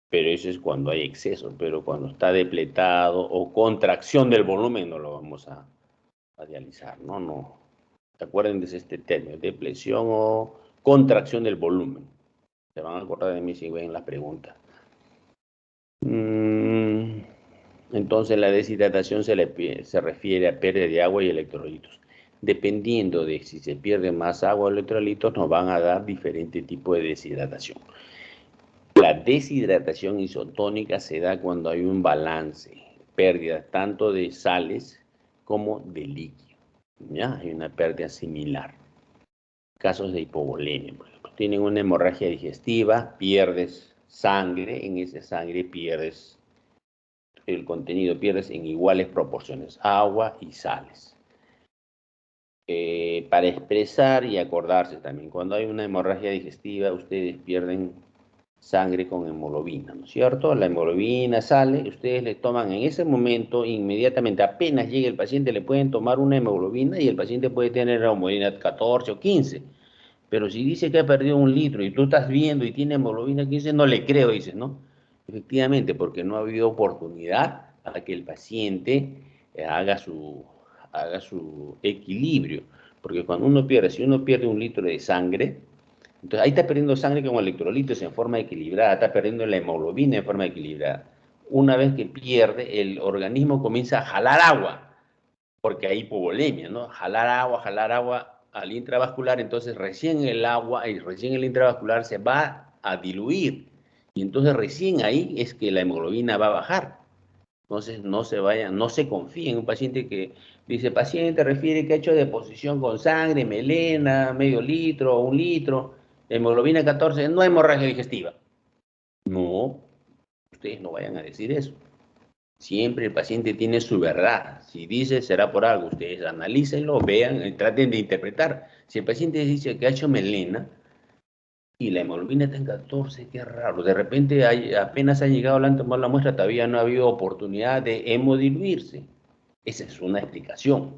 Pero eso es cuando hay exceso, pero cuando está depletado o contracción del volumen no lo vamos a dializar, ¿no? Acuérdense de este término, depresión o contracción del volumen. Se van a acordar de mí si ven la pregunta. Entonces la deshidratación se refiere a pérdida de agua y electrolitos. Dependiendo de si se pierde más agua o electrolitos, nos van a dar diferentes tipos de deshidratación. La deshidratación isotónica se da cuando hay un balance, pérdida tanto de sales como de líquido. ¿Ya? Hay una pérdida similar. Casos de hipovolemia, por ejemplo. Tienen una hemorragia digestiva, pierdes sangre, en esa sangre pierdes el contenido, pierdes en iguales proporciones, agua y sales. Para expresar y acordarse también, cuando hay una hemorragia digestiva, ustedes pierden sangre con hemoglobina, ¿no es cierto? La hemoglobina sale, ustedes le toman en ese momento, inmediatamente, apenas llegue el paciente, le pueden tomar una hemoglobina y el paciente puede tener hemoglobina 14 o 15. Pero si dice que ha perdido 1 litro y tú estás viendo y tiene hemoglobina 15, no le creo, dices, ¿no? Efectivamente, porque no ha habido oportunidad para que el paciente haga su equilibrio. Porque cuando uno pierde, si uno pierde 1 litro de sangre, entonces ahí está perdiendo sangre con electrolitos en forma equilibrada, está perdiendo la hemoglobina en forma equilibrada. Una vez que pierde, el organismo comienza a jalar agua, porque hay hipovolemia, ¿no? Jalar agua al intravascular, entonces recién el agua y recién el intravascular se va a diluir. Y entonces recién ahí es que la hemoglobina va a bajar. Entonces no se vayan, no se confíen en un paciente que dice, paciente refiere que ha hecho deposición con sangre, melena, medio litro, 1 litro, hemoglobina 14, no hemorragia digestiva. No, ustedes no vayan a decir eso. Siempre el paciente tiene su verdad. Si dice, será por algo. Ustedes analícenlo, vean, traten de interpretar. Si el paciente dice que ha hecho melena y la hemoglobina está en 14, qué raro. De repente apenas ha llegado, le han tomado la muestra, todavía no ha habido oportunidad de hemodiluirse. Esa es una explicación.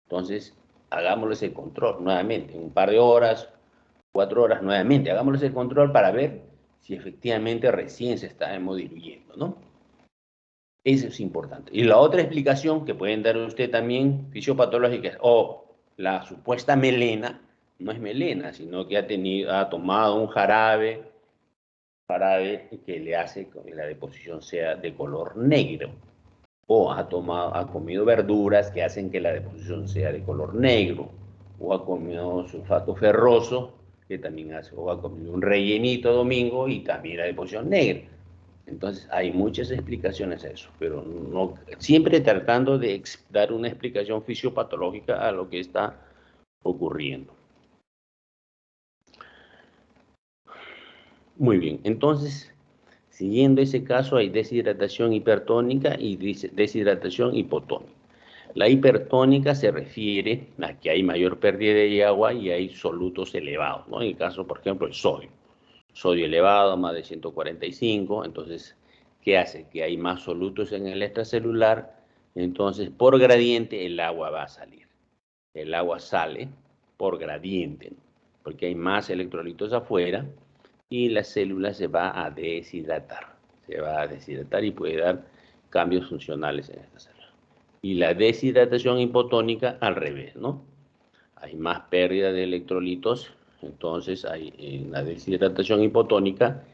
Entonces, hagámosle ese control nuevamente, un par de horas, 4 horas nuevamente. Hagámosle ese control para ver si efectivamente recién se está hemodiluyendo, ¿no? Eso es importante. Y la otra explicación que pueden dar usted también, fisiopatológica, es, la supuesta melena, no es melena, sino que ha tomado un jarabe que le hace que la deposición sea de color negro. O ha comido verduras que hacen que la deposición sea de color negro. O ha comido sulfato ferroso, que también hace, o ha comido un rellenito domingo y también la deposición negra. Entonces, hay muchas explicaciones a eso, pero no, siempre tratando de dar una explicación fisiopatológica a lo que está ocurriendo. Muy bien, entonces, siguiendo ese caso, hay deshidratación hipertónica y deshidratación hipotónica. La hipertónica se refiere a que hay mayor pérdida de agua y hay solutos elevados, ¿no? En el caso, por ejemplo, el sodio. Sodio elevado, más de 145, entonces, ¿qué hace? Que hay más solutos en el extracelular, entonces por gradiente el agua va a salir. El agua sale por gradiente, ¿no? Porque hay más electrolitos afuera y la célula se va a deshidratar. Se va a deshidratar y puede dar cambios funcionales en esta célula. Y la deshidratación hipotónica al revés, ¿no? Hay más pérdida de electrolitos, entonces hay la deshidratación hipotónica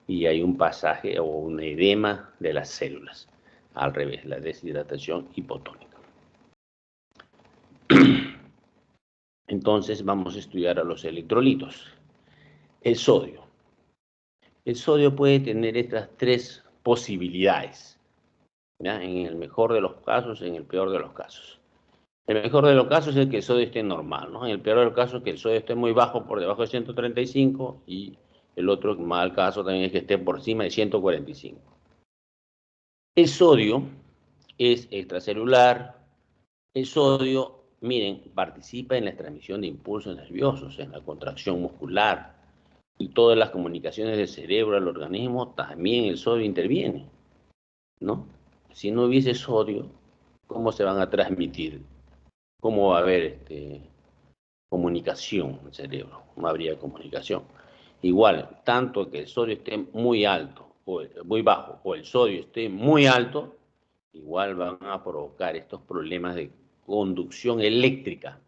y hay un pasaje o un edema de las células. Al revés, la deshidratación hipotónica. Entonces vamos a estudiar a los electrolitos. El sodio. El sodio puede tener estas 3 posibilidades, ¿ya? En el mejor de los casos, en el peor de los casos. El mejor de los casos es que el sodio esté normal, ¿no? En el peor de los casos es que el sodio esté muy bajo, por debajo de 135, y el otro mal caso también es que esté por encima de 145. El sodio es extracelular. El sodio, miren, participa en la transmisión de impulsos nerviosos, en la contracción muscular y todas las comunicaciones del cerebro al organismo, también el sodio interviene, ¿no? Si no hubiese sodio, ¿cómo se van a transmitir? ¿Cómo va a haber comunicación en el cerebro? No habría comunicación. Igual, tanto que el sodio esté muy alto o muy bajo o el sodio esté muy alto, igual van a provocar estos problemas de conducción eléctrica.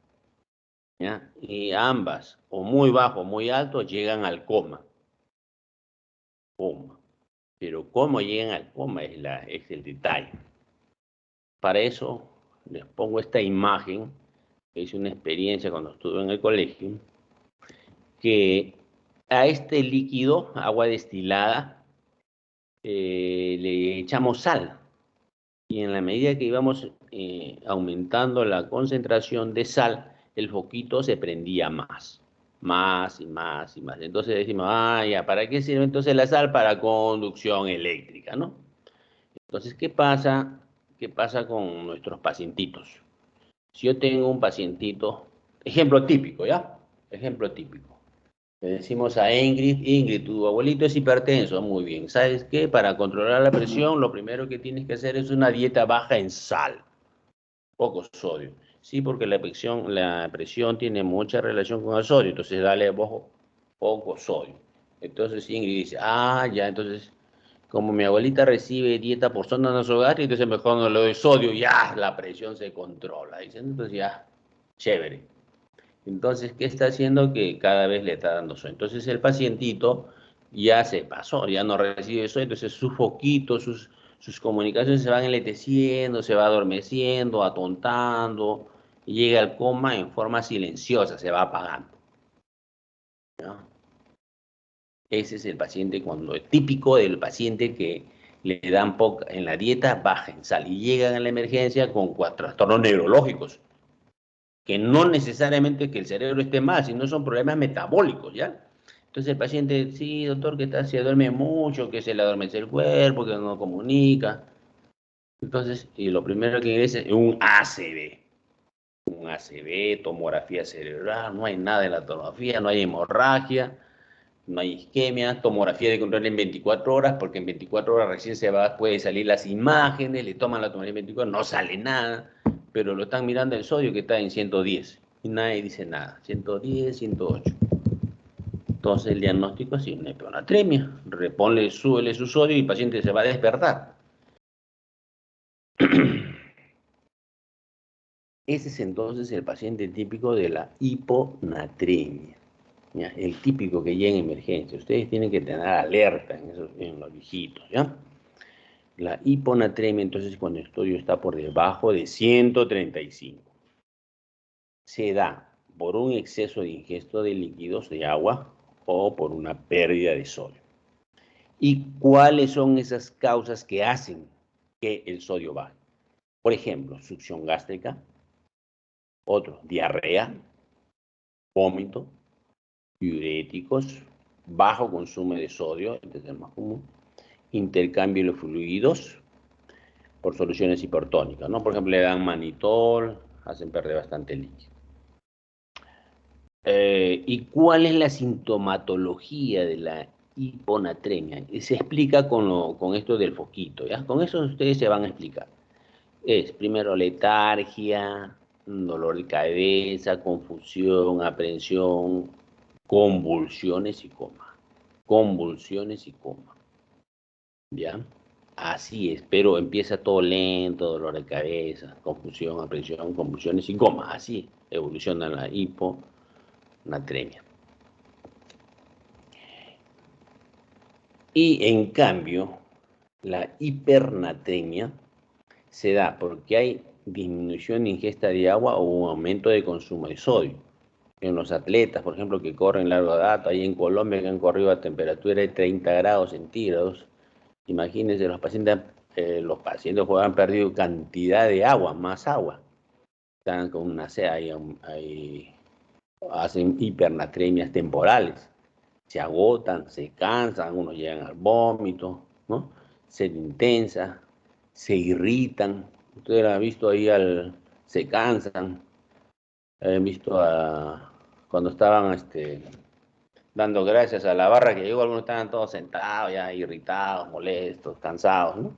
¿ya? Y ambas, o muy bajo o muy alto, llegan al coma. Coma. Pero cómo llegan al coma es el detalle. Para eso les pongo esta imagen, que hice una experiencia cuando estuve en el colegio, que a este líquido, agua destilada, le echamos sal. Y en la medida que íbamos aumentando la concentración de sal, el foquito se prendía más y más y más. Entonces decimos, ya, ¿para qué sirve entonces la sal? Para conducción eléctrica, ¿no? Entonces, ¿qué pasa? ¿Qué pasa con nuestros pacientitos? Si yo tengo un pacientito, ejemplo típico, ¿ya? Ejemplo típico. Le decimos a Ingrid, Ingrid, tu abuelito es hipertenso, muy bien. ¿Sabes qué? Para controlar la presión, lo primero que tienes que hacer es una dieta baja en sal, poco sodio. Sí, porque la presión tiene mucha relación con el sodio, entonces dale poco sodio. Entonces Ingrid dice, ya, entonces, como mi abuelita recibe dieta por sonda nasogástrica, entonces mejor no le doy sodio, ya, la presión se controla. Dicen, entonces ya, chévere. Entonces, ¿qué está haciendo? Que cada vez le está dando sueño. Entonces, el pacientito ya se pasó, ya no recibe sueño, entonces sus foquitos, sus comunicaciones se van enleteciendo, se va adormeciendo, atontando, y llega al coma en forma silenciosa, se va apagando, ¿no? Ese es el paciente cuando es típico del paciente que le dan poca, en la dieta baja en sal y llegan a la emergencia con trastornos neurológicos que no necesariamente que el cerebro esté mal, sino son problemas metabólicos, ¿ya? Entonces el paciente, sí, doctor, que se duerme mucho, que se le adormece el cuerpo, que no comunica. Entonces, y lo primero que ingresa es un ACV, tomografía cerebral, no hay nada en la tomografía, no hay hemorragia, no hay isquemia, tomografía de control en 24 horas, porque en 24 horas recién puede salir las imágenes, le toman la tomografía en 24 horas, no sale nada, pero lo están mirando el sodio que está en 110 y nadie dice nada, 110, 108. Entonces el diagnóstico es una hiponatremia, súbele su sodio y el paciente se va a despertar. Ese es entonces el paciente típico de la hiponatremia. ¿Ya? El típico que llega en emergencia. Ustedes tienen que tener alerta en los viejitos, ¿ya? La hiponatremia, entonces, cuando el sodio está por debajo de 135. Se da por un exceso de ingesto de líquidos de agua o por una pérdida de sodio. ¿Y cuáles son esas causas que hacen que el sodio baje? Por ejemplo, succión gástrica, otro, diarrea, vómito, diuréticos, bajo consumo de sodio, este es el más común, intercambio de fluidos por soluciones hipertónicas, ¿no? Por ejemplo, le dan manitol, hacen perder bastante líquido. ¿Y cuál es la sintomatología de la hiponatremia? Se explica con esto del foquito, ¿ya? Con eso ustedes se van a explicar. Es primero letargia, dolor de cabeza, confusión, aprehensión, convulsiones y coma. Convulsiones y coma. ¿Ya? Así es, pero empieza todo lento, dolor de cabeza, confusión, aprehensión, convulsiones y coma. Así evoluciona la hiponatremia. Y en cambio, la hipernatremia se da porque hay disminución de ingesta de agua o un aumento de consumo de sodio. En los atletas, por ejemplo, que corren largo dato, ahí en Colombia que han corrido a temperatura de 30 grados centígrados, imagínense, los pacientes han perdido cantidad de agua, más agua. Están con una hacen hipernatremias temporales. Se agotan, se cansan, algunos llegan al vómito, ¿no? Sed intensa, se irritan. Ustedes han visto ahí se cansan. Han visto cuando estaban dando gracias a la barra que llegó, algunos estaban todos sentados, ya irritados, molestos, cansados, ¿no?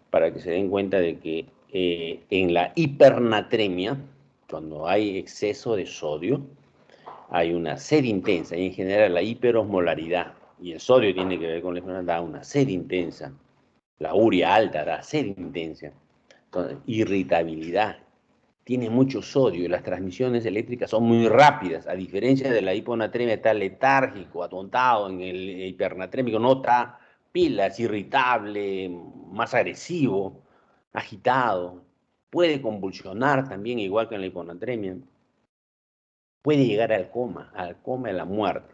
Para que se den cuenta de que en la hipernatremia, cuando hay exceso de sodio, hay una sed intensa y en general la hiperosmolaridad y el sodio tiene que ver con la enfermedad, da una sed intensa, la urea alta da sed intensa, entonces, irritabilidad, tiene mucho sodio y las transmisiones eléctricas son muy rápidas, a diferencia de la hiponatremia, está letárgico, atontado, en el hipernatrémico no está pilas, irritable, más agresivo, agitado, puede convulsionar también igual que en la hiponatremia, puede llegar al coma, a la muerte,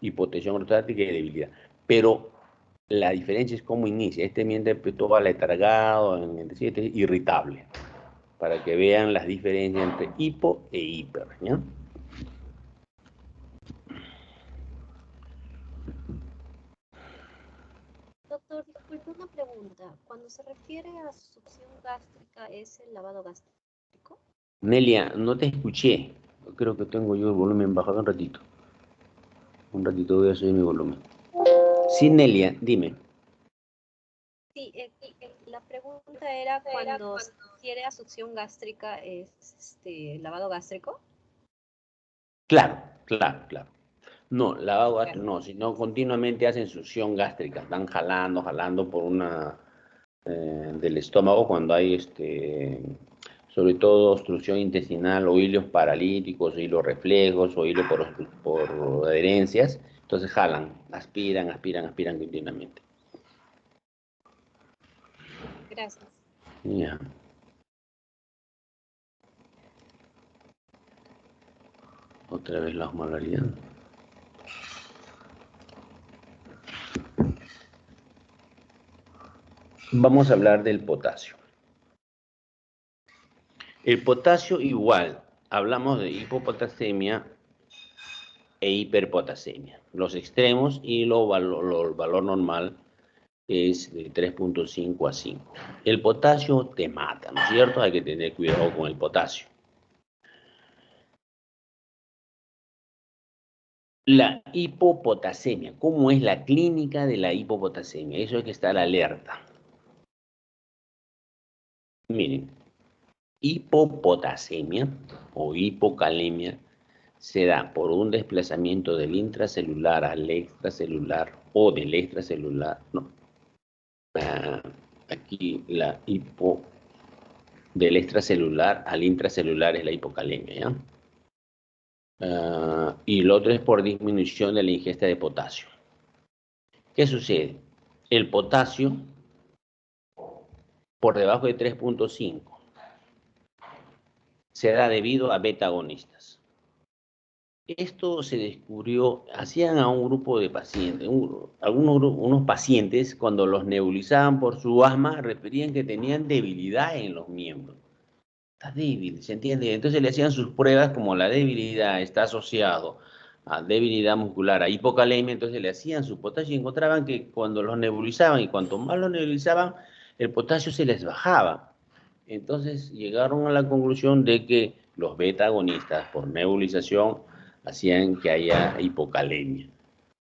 hipotensión ortostática y debilidad, pero la diferencia es cómo inicia. Mientras todo va letargado, este es irritable, para que vean las diferencias entre hipo e hiper, ¿ya? Doctor, disculpe una pregunta. Cuando se refiere a succión gástrica, ¿es el lavado gástrico? Nelia, no te escuché. Creo que tengo yo el volumen bajado un ratito. Un ratito voy a subir mi volumen. Sí, Nelia, dime. Sí, la pregunta era cuando se refiere a succión gástrica, ¿es lavado gástrico? Claro, claro, claro. No, lavado gástrico no, sino continuamente hacen succión gástrica. Están jalando, jalando por una del estómago cuando hay sobre todo obstrucción intestinal o hilos paralíticos, o hilos reflejos o hilos por adherencias. Entonces jalan, aspiran, aspiran, aspiran continuamente. Gracias. Ya. Otra vez la osmolaridad. Vamos a hablar del potasio. El potasio igual, hablamos de hipopotasemia e hiperpotasemia. Los extremos y el valor normal es de 3.5 a 5. El potasio te mata, ¿no es cierto? Hay que tener cuidado con el potasio. La hipopotasemia, ¿cómo es la clínica de la hipopotasemia? Eso hay que estar alerta. Miren, hipopotasemia o hipocalemia se da por un desplazamiento del intracelular al extracelular o del extracelular, no. Aquí la hipo del extracelular al intracelular es la hipocalemia, ¿ya? Y lo otro es por disminución de la ingesta de potasio. ¿Qué sucede? El potasio por debajo de 3.5 se da debido a beta agonistas. Esto se descubrió, hacían a un grupo de pacientes, unos pacientes cuando los nebulizaban por su asma, referían que tenían debilidad en los miembros. Está débil, ¿se entiende? Entonces le hacían sus pruebas, como la debilidad está asociado a debilidad muscular, a hipocalemia, entonces le hacían su potasio y encontraban que cuando los nebulizaban, y cuanto más los nebulizaban, el potasio se les bajaba. Entonces llegaron a la conclusión de que los beta agonistas por nebulización hacían que haya hipocalemia.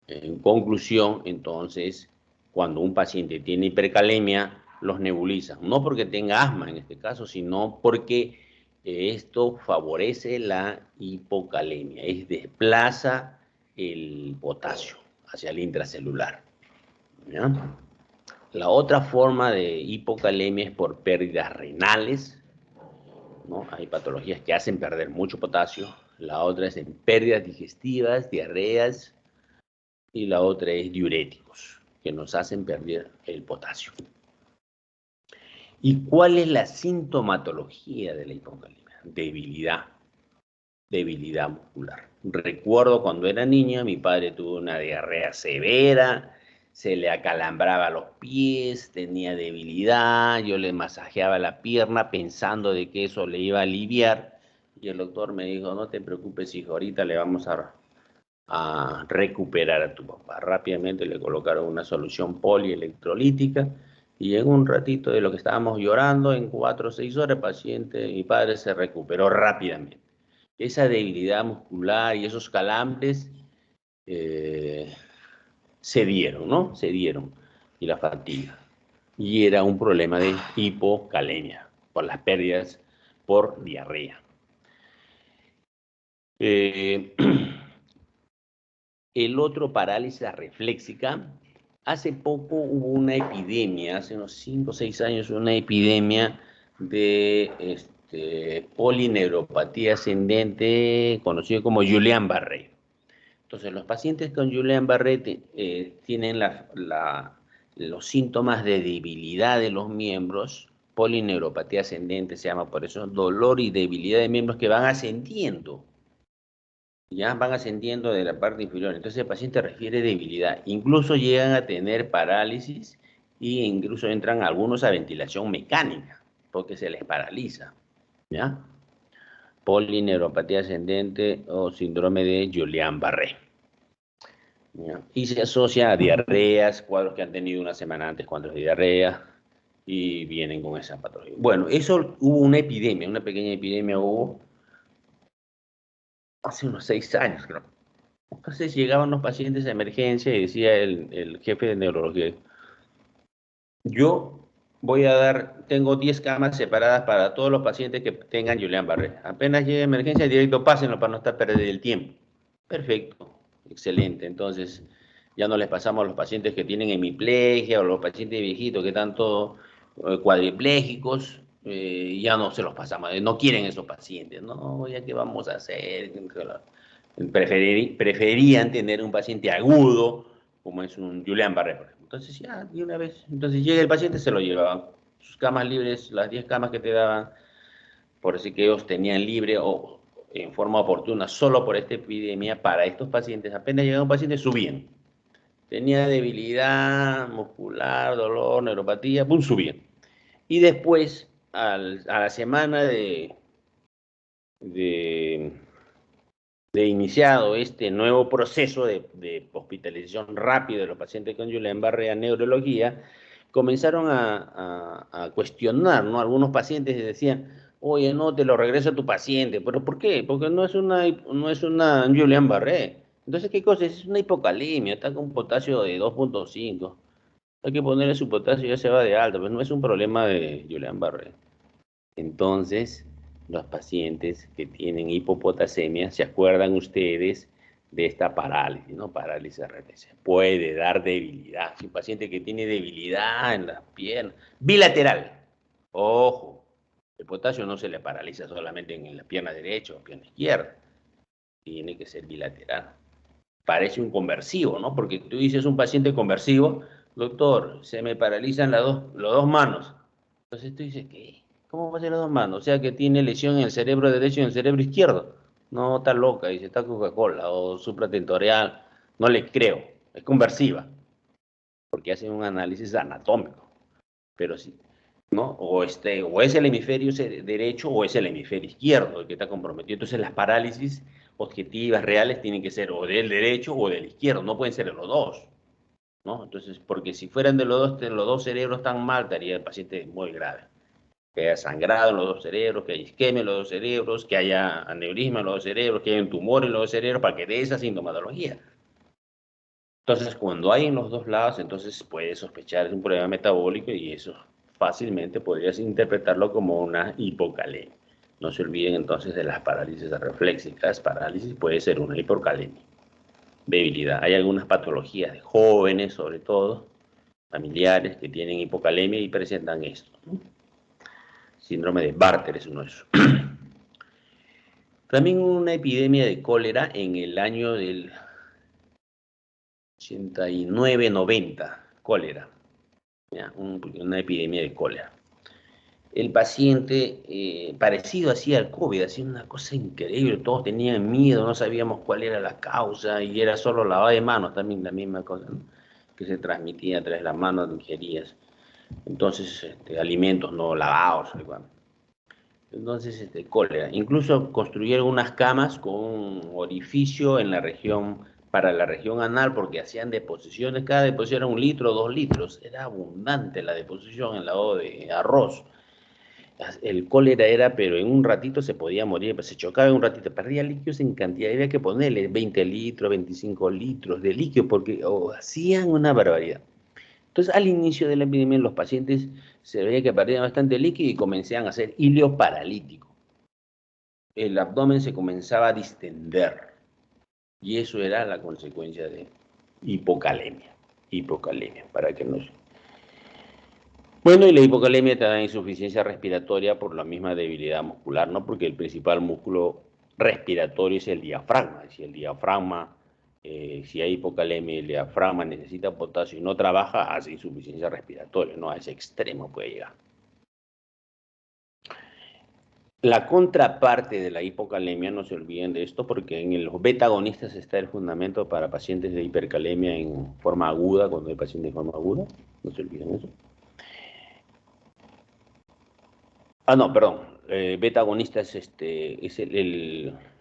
En conclusión, entonces, cuando un paciente tiene hipercalemia, los nebulizan, no porque tenga asma en este caso, sino porque esto favorece la hipocalemia, es desplaza el potasio hacia el intracelular, ¿ya? La otra forma de hipocalemia es por pérdidas renales, ¿no? Hay patologías que hacen perder mucho potasio. La otra es en pérdidas digestivas, diarreas, y la otra es diuréticos, que nos hacen perder el potasio. ¿Y cuál es la sintomatología de la hipocalemia? Debilidad muscular. Recuerdo cuando era niña, mi padre tuvo una diarrea severa, se le acalambraba los pies, tenía debilidad, yo le masajeaba la pierna pensando de que eso le iba a aliviar, y el doctor me dijo, no te preocupes, hijo, ahorita le vamos a recuperar a tu papá. Rápidamente le colocaron una solución polielectrolítica y en un ratito de lo que estábamos llorando, en 4 o 6 horas, mi padre se recuperó rápidamente. Esa debilidad muscular y esos calambres se dieron, ¿no? Se dieron. Y la fatiga. Y era un problema de hipocalemia, por las pérdidas por diarrea. El otro, parálisis reflexica. Hace poco hubo una epidemia, hace unos 5 o 6 años, una epidemia de polineuropatía ascendente, conocido como Guillain-Barré. Entonces, los pacientes con Guillain-Barré tienen los síntomas de debilidad de los miembros, polineuropatía ascendente se llama por eso, dolor y debilidad de miembros que van ascendiendo, ya van ascendiendo de la parte inferior. Entonces, el paciente refiere debilidad. Incluso llegan a tener parálisis e incluso entran algunos a ventilación mecánica, porque se les paraliza, ¿ya? Polineuropatía ascendente o síndrome de Guillain-Barré. Y se asocia a diarreas, cuadros que han tenido una semana antes, cuadros de diarrea, y vienen con esa patología. Bueno, eso hubo una epidemia, una pequeña epidemia hubo hace unos 6 años, creo. Entonces llegaban los pacientes de emergencia y decía el jefe de neurología, yo tengo 10 camas separadas para todos los pacientes que tengan Guillain-Barré. Apenas llegue emergencia, directo pásenlo para no estar perdiendo el tiempo. Perfecto, excelente. Entonces, ya no les pasamos a los pacientes que tienen hemiplegia o los pacientes viejitos que están todos cuadriplégicos, ya no se los pasamos. No quieren esos pacientes, ¿no? ¿Ya qué vamos a hacer? Preferían tener un paciente agudo, como es un Guillain-Barré, por ejemplo. Entonces, ya, de una vez. Entonces, llega el paciente, se lo llevaban. Sus camas libres, las 10 camas que te daban, por decir que ellos tenían libre o en forma oportuna, solo por esta epidemia, para estos pacientes, apenas llegaba un paciente, subían. Tenía debilidad muscular, dolor, neuropatía, pum, subían. Y después, a la semana de iniciado este nuevo proceso de hospitalización rápida de los pacientes con Guillain-Barré a neurología, comenzaron a cuestionar, ¿no? Algunos pacientes decían, oye, no, te lo regreso a tu paciente. ¿Pero por qué? Porque no es una Guillain-Barré. Entonces, ¿qué cosa? Es una hipocalemia, está con potasio de 2.5. Hay que ponerle su potasio y ya se va de alta, pero no es un problema de Guillain-Barré. Entonces, los pacientes que tienen hipopotasemia, ¿se acuerdan ustedes de esta parálisis, ¿no? Parálisis RTC. Puede dar debilidad. Si un paciente que tiene debilidad en las piernas, bilateral. Ojo, el potasio no se le paraliza solamente en la pierna derecha o pierna izquierda. Tiene que ser bilateral. Parece un conversivo, ¿no? Porque tú dices un paciente conversivo, doctor, se me paralizan las dos manos. Entonces tú dices, ¿qué? ¿Cómo va a ser las dos manos? O sea que tiene lesión en el cerebro derecho y en el cerebro izquierdo. No, está loca, dice, está Coca-Cola o supratentorial. No le creo, es conversiva, porque hacen un análisis anatómico. Pero sí, ¿no? O es el hemisferio derecho o es el hemisferio izquierdo el que está comprometido. Entonces las parálisis objetivas, reales, tienen que ser o del derecho o del izquierdo, no pueden ser de los dos, ¿no? Entonces, porque si fueran de los dos cerebros tan mal, estaría el paciente muy grave. Que haya sangrado en los dos cerebros, que haya isquemia en los dos cerebros, que haya aneurisma en los dos cerebros, que haya un tumor en los dos cerebros, para que dé esa sintomatología. Entonces, cuando hay en los dos lados, entonces puedes sospechar de un problema metabólico y eso fácilmente podrías interpretarlo como una hipocalemia. No se olviden entonces de las parálisis refléxicas. Parálisis puede ser una hipocalemia. Debilidad. Hay algunas patologías de jóvenes, sobre todo, familiares, que tienen hipocalemia y presentan esto, ¿no? Síndrome de Bartter es uno de esos. También hubo una epidemia de cólera en el año del 89-90, cólera, ¿ya? Una epidemia de cólera. El paciente, parecido así al COVID, hacía una cosa increíble, todos tenían miedo, no sabíamos cuál era la causa, y era solo lavado de manos también, la misma cosa, ¿no? Que se transmitía a través de las manos ingerías. Entonces, alimentos no lavados, igual. Entonces, cólera. Incluso construyeron unas camas con un orificio en la región, para la región anal, porque hacían deposiciones, cada deposición era 1 litro, 2 litros, era abundante la deposición en lado de arroz. El cólera era, pero en un ratito se podía morir, pues se chocaba en un ratito, perdía líquidos en cantidad, había que ponerle 20 litros, 25 litros de líquido, porque hacían una barbaridad. Entonces, al inicio de la epidemia, los pacientes se veía que perdían bastante líquido y comenzaban a hacer hilio paralítico. El abdomen se comenzaba a distender y eso era la consecuencia de hipocalemia. Hipocalemia, para que nos... Bueno, y la hipocalemia te da insuficiencia respiratoria por la misma debilidad muscular, ¿no? Porque el principal músculo respiratorio es el diafragma. Si el diafragma, si hay hipocalemia y el diafragma necesita potasio y no trabaja, hace insuficiencia respiratoria, ¿no? A ese extremo puede llegar. La contraparte de la hipocalemia, no se olviden de esto, porque en los beta-agonistas está el fundamento para pacientes de hipercalemia en forma aguda, cuando hay pacientes en forma aguda, no se olviden de eso. Ah, no, perdón. Beta agonista es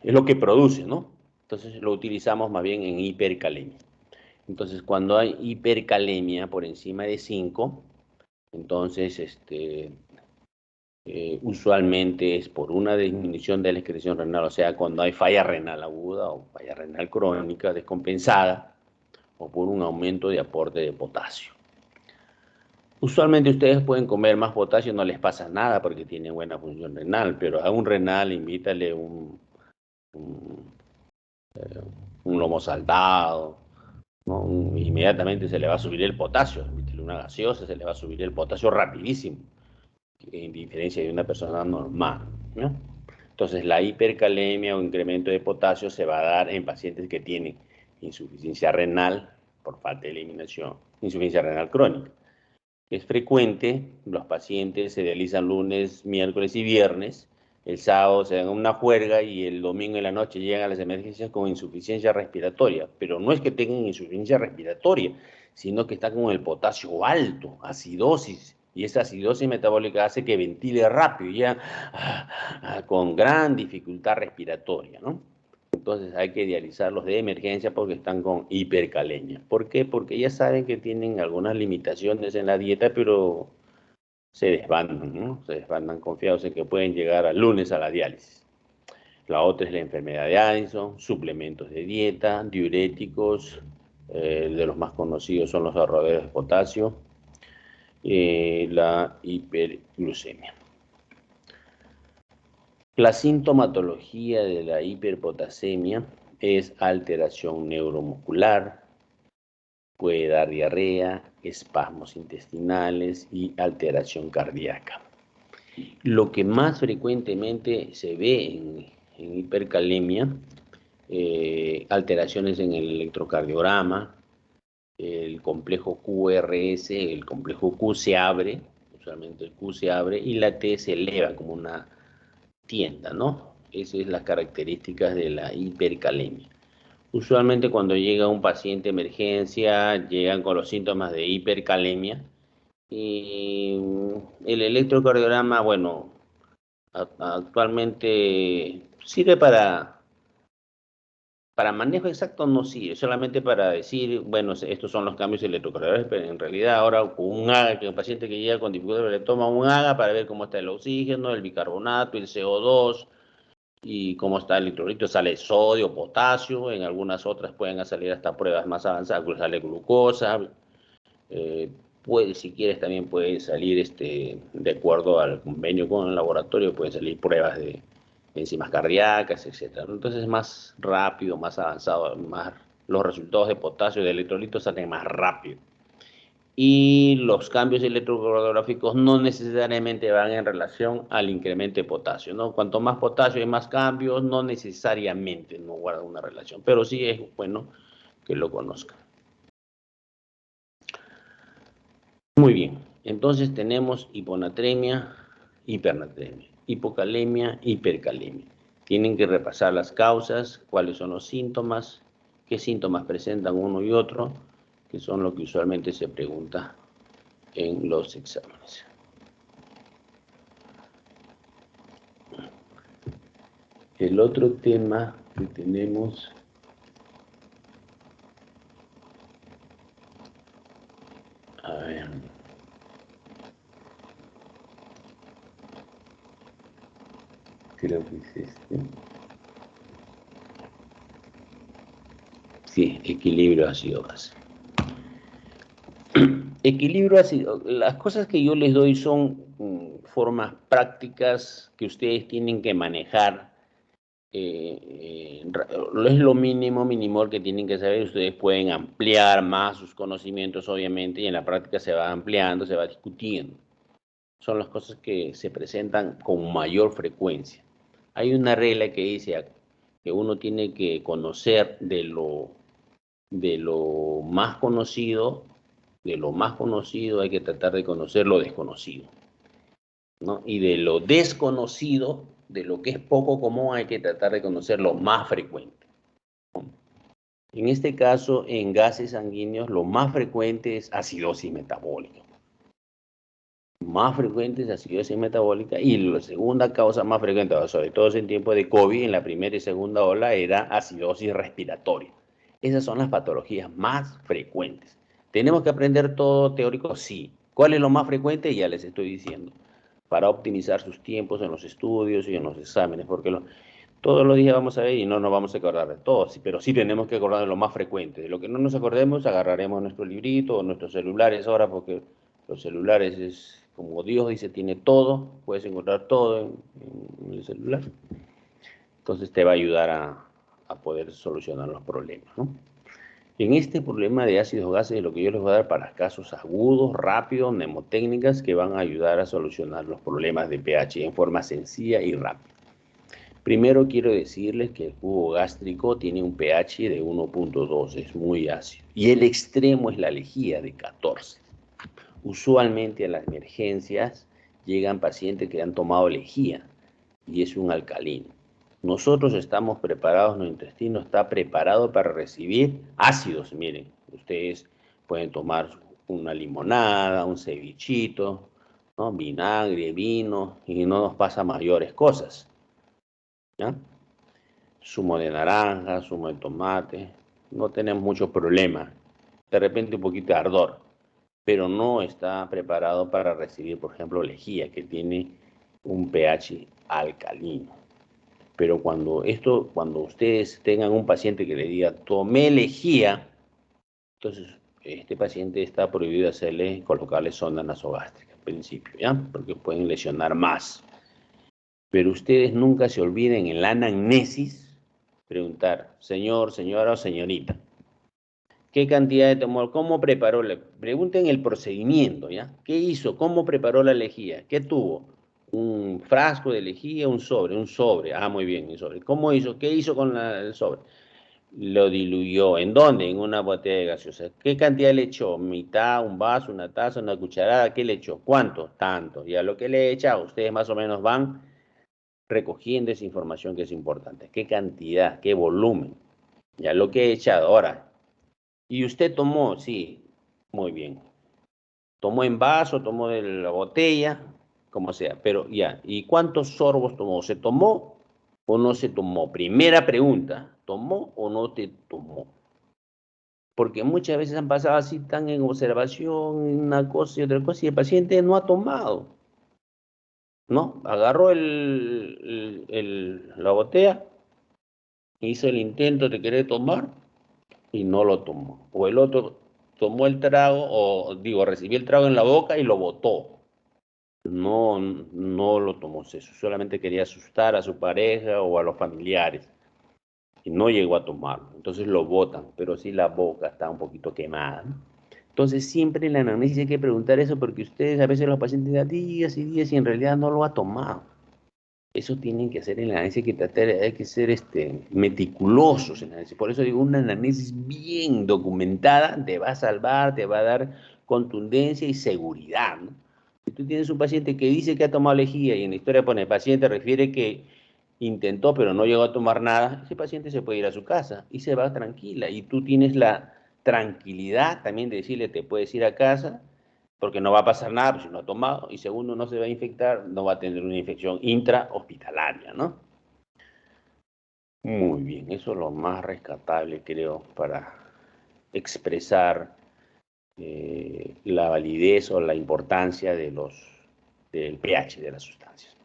lo que produce, ¿no? Entonces lo utilizamos más bien en hipercalemia. Entonces, cuando hay hipercalemia por encima de 5, entonces usualmente es por una disminución de la excreción renal, o sea, cuando hay falla renal aguda o falla renal crónica descompensada, o por un aumento de aporte de potasio. Usualmente ustedes pueden comer más potasio, no les pasa nada porque tiene buena función renal, pero a un renal invítale un, un lomo saltado, ¿no? Inmediatamente se le va a subir el potasio, invítale una gaseosa, se le va a subir el potasio rapidísimo, en diferencia de una persona normal, ¿no? Entonces la hipercalemia o incremento de potasio se va a dar en pacientes que tienen insuficiencia renal por falta de eliminación, insuficiencia renal crónica. Es frecuente, los pacientes se dializan lunes, miércoles y viernes, el sábado se dan una juerga y el domingo en la noche llegan a las emergencias con insuficiencia respiratoria, pero no es que tengan insuficiencia respiratoria, sino que están con el potasio alto, acidosis, y esa acidosis metabólica hace que ventile rápido, ya con gran dificultad respiratoria, ¿no? Entonces hay que dializarlos de emergencia porque están con hipercalemia. ¿Por qué? Porque ya saben que tienen algunas limitaciones en la dieta, pero se desbandan, ¿no? Se desbandan confiados en que pueden llegar al lunes a la diálisis. La otra es la enfermedad de Addison, suplementos de dieta, diuréticos, de los más conocidos son los ahorradores de potasio, la hiperglucemia. La sintomatología de la hiperpotasemia es alteración neuromuscular, puede dar diarrea, espasmos intestinales y alteración cardíaca. Lo que más frecuentemente se ve en hipercalemia, alteraciones en el electrocardiograma, el complejo QRS, el complejo Q se abre, usualmente el Q se abre y la T se eleva como una tienda, ¿no? Esas son las características de la hipercalemia. Usualmente cuando llega un paciente de emergencia, llegan con los síntomas de hipercalemia. Y el electrocardiograma, bueno, actualmente sirve para manejo exacto, no sirve, solamente para decir, bueno, estos son los cambios electrocardiografos, pero en realidad ahora con un AGA, que un paciente que llega con dificultad le toma un AGA para ver cómo está el oxígeno, el bicarbonato, el CO2, y cómo está el electrolito, sale sodio, potasio, en algunas otras pueden salir hasta pruebas más avanzadas, sale glucosa, si quieres también puede salir, de acuerdo al convenio con el laboratorio, pueden salir pruebas de enzimas cardíacas, etcétera. Entonces es más rápido, más avanzado, los resultados de potasio y de electrolitos salen más rápido. Y los cambios electrocardiográficos no necesariamente van en relación al incremento de potasio, ¿no? Cuanto más potasio hay más cambios, no necesariamente no guardan una relación, pero sí es bueno que lo conozcan. Muy bien, entonces tenemos hiponatremia, hipernatremia, hipocalemia, hipercalemia. Tienen que repasar las causas, cuáles son los síntomas, qué síntomas presentan uno y otro, que son lo que usualmente se pregunta en los exámenes. El otro tema que tenemos a ver, creo que es este. Sí, equilibrio ácido-base. Equilibrio ácido. Las cosas que yo les doy son formas prácticas que ustedes tienen que manejar. Es lo mínimo que tienen que saber. Ustedes pueden ampliar más sus conocimientos, obviamente, y en la práctica se va ampliando, se va discutiendo. son las cosas que se presentan con mayor frecuencia. Hay una regla que dice que uno tiene que conocer de lo más conocido, hay que tratar de conocer lo desconocido, ¿no? Y de lo desconocido, de lo que es poco común, hay que tratar de conocer lo más frecuente, ¿no? En este caso, en gases sanguíneos, lo más frecuente es acidosis metabólica. Más frecuente es acidosis metabólica, y la segunda causa más frecuente, sobre todo en tiempos de COVID, en la primera y segunda ola, era acidosis respiratoria. Esas son las patologías más frecuentes. ¿Tenemos que aprender todo teórico? Sí. ¿Cuál es lo más frecuente? Ya les estoy diciendo, para optimizar sus tiempos en los estudios y en los exámenes, porque todos los días vamos a ver y no nos vamos a acordar de todo, pero sí tenemos que acordar de lo más frecuente. De lo que no nos acordemos, agarraremos nuestro librito o nuestros celulares ahora, porque los celulares es, como Dios dice, tiene todo, puedes encontrar todo en el celular. Entonces te va a ayudar a poder solucionar los problemas, ¿no? En este problema de ácidos gases, lo que yo les voy a dar para casos agudos, rápidos, mnemotécnicas que van a ayudar a solucionar los problemas de pH en forma sencilla y rápida. Primero quiero decirles que el jugo gástrico tiene un pH de 1.2, es muy ácido. Y el extremo es la lejía de 14. Usualmente a las emergencias llegan pacientes que han tomado lejía y es un alcalino. Nosotros estamos preparados, nuestro intestino está preparado para recibir ácidos. Miren, ustedes pueden tomar una limonada, un cevichito, ¿no? Vinagre, vino, y no nos pasa mayores cosas, ¿ya? Zumo de naranja, zumo de tomate, no tenemos muchos problemas. De repente un poquito de ardor, pero no está preparado para recibir, por ejemplo, lejía, que tiene un pH alcalino. Pero cuando ustedes tengan un paciente que le diga, tomé lejía, entonces este paciente está prohibido colocarle sonda nasogástrica, en principio, ¿ya? Porque pueden lesionar más. Pero ustedes nunca se olviden en la anamnesis preguntar, señor, señora o señorita, ¿qué cantidad de tomó? ¿Cómo preparó? Pregunten el procedimiento, ¿ya? ¿Qué hizo? ¿Cómo preparó la lejía? ¿Qué tuvo? ¿Un frasco de lejía? ¿Un sobre? Un sobre. Ah, muy bien, un sobre. ¿Cómo hizo? ¿Qué hizo con el sobre? Lo diluyó. ¿En dónde? En una botella de gaseosa. ¿Qué cantidad le echó? ¿Mitad, un vaso, una taza, una cucharada? ¿Qué le echó? ¿Cuánto? Tanto. Y a lo que le echa, ustedes más o menos van recogiendo esa información que es importante. ¿Qué cantidad? ¿Qué volumen? Ya lo que he echado. Ahora, ¿y usted tomó? Sí, muy bien. Tomó en vaso, tomó de la botella, como sea, pero ya. ¿Y cuántos sorbos tomó? ¿Se tomó o no se tomó? Primera pregunta, ¿tomó o no te tomó? Porque muchas veces han pasado así, tan en observación, una cosa y otra cosa, y el paciente no ha tomado, ¿no? Agarró la botella, hizo el intento de querer tomar y no lo tomó. O el otro tomó el trago, o digo, recibió el trago en la boca y lo botó. No, no lo tomó, eso solamente quería asustar a su pareja o a los familiares y no llegó a tomarlo. Entonces lo botan, pero sí la boca está un poquito quemada, ¿no? Entonces siempre en la anamnesis hay que preguntar eso, porque ustedes a veces los pacientes dan días y días y en realidad no lo ha tomado. Eso tienen que hacer en la análisis, hay que ser meticulosos en la análisis. Por eso digo, una análisis bien documentada te va a salvar, te va a dar contundencia y seguridad, ¿no? Si tú tienes un paciente que dice que ha tomado lejía y en la historia pone, el paciente refiere que intentó pero no llegó a tomar nada, ese paciente se puede ir a su casa y se va tranquila. Y tú tienes la tranquilidad también de decirle, te puedes ir a casa, porque no va a pasar nada si no ha tomado, y segundo, no se va a infectar, no va a tener una infección intrahospitalaria, ¿no? Muy bien, eso es lo más rescatable, creo, para expresar la validez o la importancia del pH de las sustancias.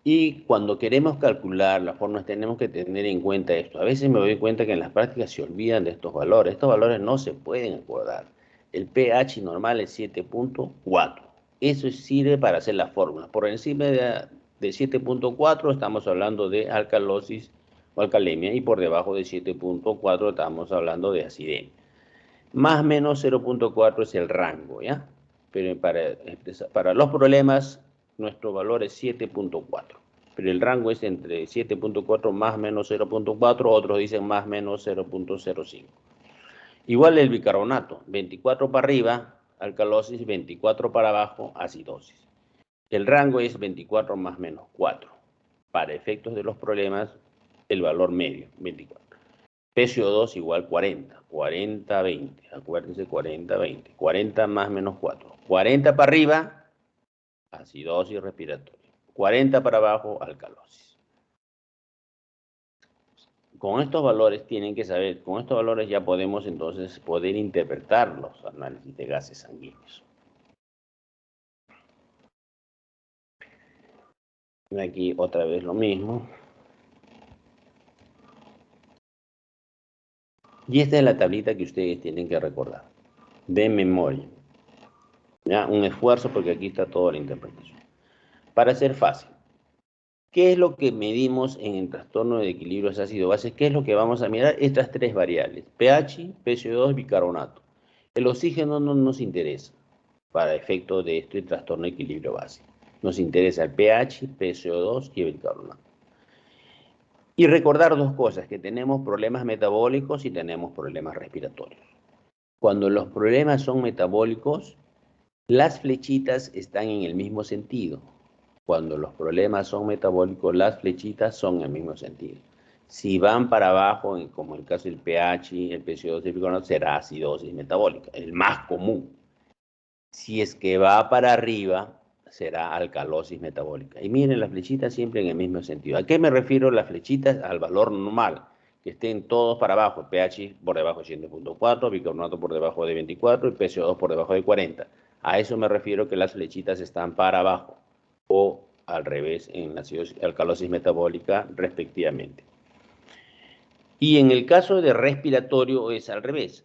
Y cuando queremos calcular las formas, tenemos que tener en cuenta esto. A veces me doy cuenta que en las prácticas se olvidan de estos valores. Estos valores no se pueden acordar. El pH normal es 7.4. Eso sirve para hacer la fórmula. Por encima de 7.4 estamos hablando de alcalosis o alcalemia, y por debajo de 7.4 estamos hablando de acidemia. Más o menos 0.4 es el rango, ¿ya? pero para los problemas nuestro valor es 7.4. Pero el rango es entre 7.4 más menos 0.4, otros dicen más menos 0.05. Igual el bicarbonato, 24 para arriba, alcalosis, 24 para abajo, acidosis. El rango es 24 más menos 4. Para efectos de los problemas, el valor medio, 24. PCO2 igual 40, 40, 20, acuérdense 40, 20, 40 más menos 4. 40 para arriba, acidosis respiratoria. 40 para abajo, alcalosis. Con estos valores tienen que saber, con estos valores ya podemos entonces poder interpretar los análisis de gases sanguíneos. Aquí otra vez lo mismo. Y esta es la tablita que ustedes tienen que recordar, de memoria. ¿Ya? Un esfuerzo porque aquí está toda la interpretación. Para ser fácil, ¿qué es lo que medimos en el trastorno de equilibrios ácido-base? ¿Qué es lo que vamos a mirar? Estas tres variables, pH, PCO2, bicarbonato. El oxígeno no nos interesa para efecto de este trastorno de equilibrio base. Nos interesa el pH, PCO2 y el bicarbonato. Y recordar dos cosas, que tenemos problemas metabólicos y tenemos problemas respiratorios. Cuando los problemas son metabólicos, las flechitas están en el mismo sentido. Cuando los problemas son metabólicos, las flechitas son en el mismo sentido. Si van para abajo, como el caso del pH, el PCO2 y el bicarbonato, será acidosis metabólica, el más común. Si es que va para arriba, será alcalosis metabólica. Y miren, las flechitas siempre en el mismo sentido. ¿A qué me refiero las flechitas? Al valor normal, que estén todos para abajo, pH por debajo de 100.4, bicarbonato por debajo de 24 y PCO2 por debajo de 40. A eso me refiero que las flechitas están para abajo o al revés en la alcalosis metabólica respectivamente. Y en el caso de respiratorio es al revés.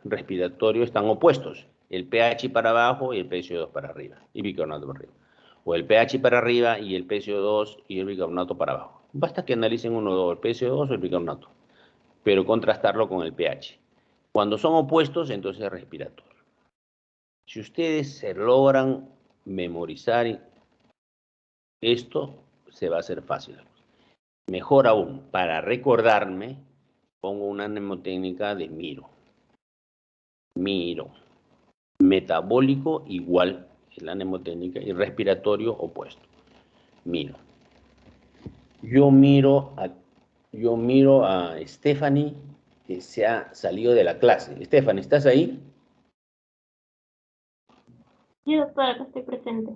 Respiratorio están opuestos. El pH para abajo y el PCO2 para arriba. Y bicarbonato para arriba. O el pH para arriba y el PCO2 y el bicarbonato para abajo. Basta que analicen uno o dos, el PCO2 o el bicarbonato. Pero contrastarlo con el pH. Cuando son opuestos, entonces es respiratorio. Si ustedes se logran memorizar esto, se va a hacer fácil. Mejor aún, para recordarme, pongo una mnemotécnica de Miro. Miro. Metabólico igual, es la mnemotécnica, y respiratorio opuesto. Miro. Yo miro a Stephanie, que se ha salido de la clase. Stephanie, ¿estás ahí? Sí, doctora, que estoy presente.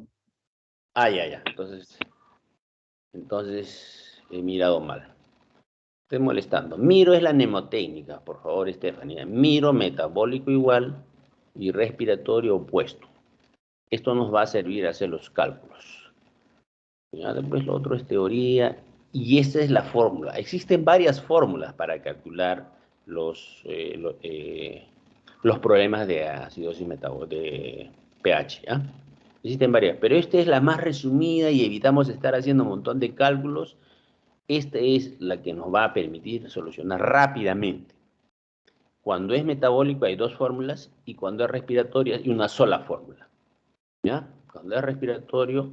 Ah, ya. Entonces he mirado mal. Estoy molestando. Miro es la mnemotécnica, por favor, Stephanie. Miro metabólico igual y respiratorio opuesto. Esto nos va a servir a hacer los cálculos. Ya, después lo otro es teoría y esta es la fórmula. Existen varias fórmulas para calcular los problemas de acidosis metabólica, de pH. ¿Ya? Existen varias, pero esta es la más resumida y evitamos estar haciendo un montón de cálculos. Esta es la que nos va a permitir solucionar rápidamente. Cuando es metabólico hay dos fórmulas y cuando es respiratorio hay una sola fórmula. ¿Ya? Cuando es respiratorio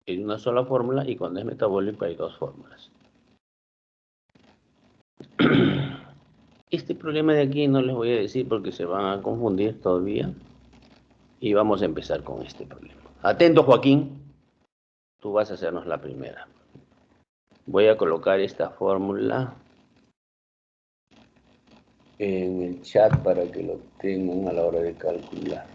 hay una sola fórmula y cuando es metabólico hay dos fórmulas. Este problema de aquí no les voy a decir porque se van a confundir todavía. Y vamos a empezar con este problema. Atento, Joaquín. Tú vas a hacernos la primera. Voy a colocar esta fórmula en el chat para que lo tengan a la hora de calcular.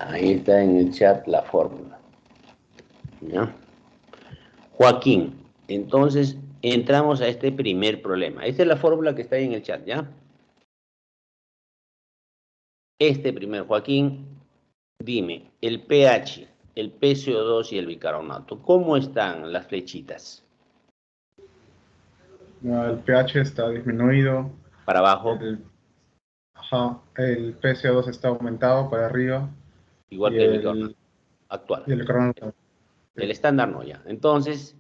Ahí está en el chat la fórmula. ¿Ya? Joaquín, entonces entramos a este primer problema. Esta es la fórmula que está ahí en el chat, ¿ya? Este primer, Joaquín, dime, el pH, el PCO2 y el bicarbonato, ¿cómo están las flechitas? El pH está disminuido. Para abajo. Ajá, el PCO2 está aumentado para arriba Igual y que el bicarbonato actual. y el carbonato. El estándar no ya. Entonces,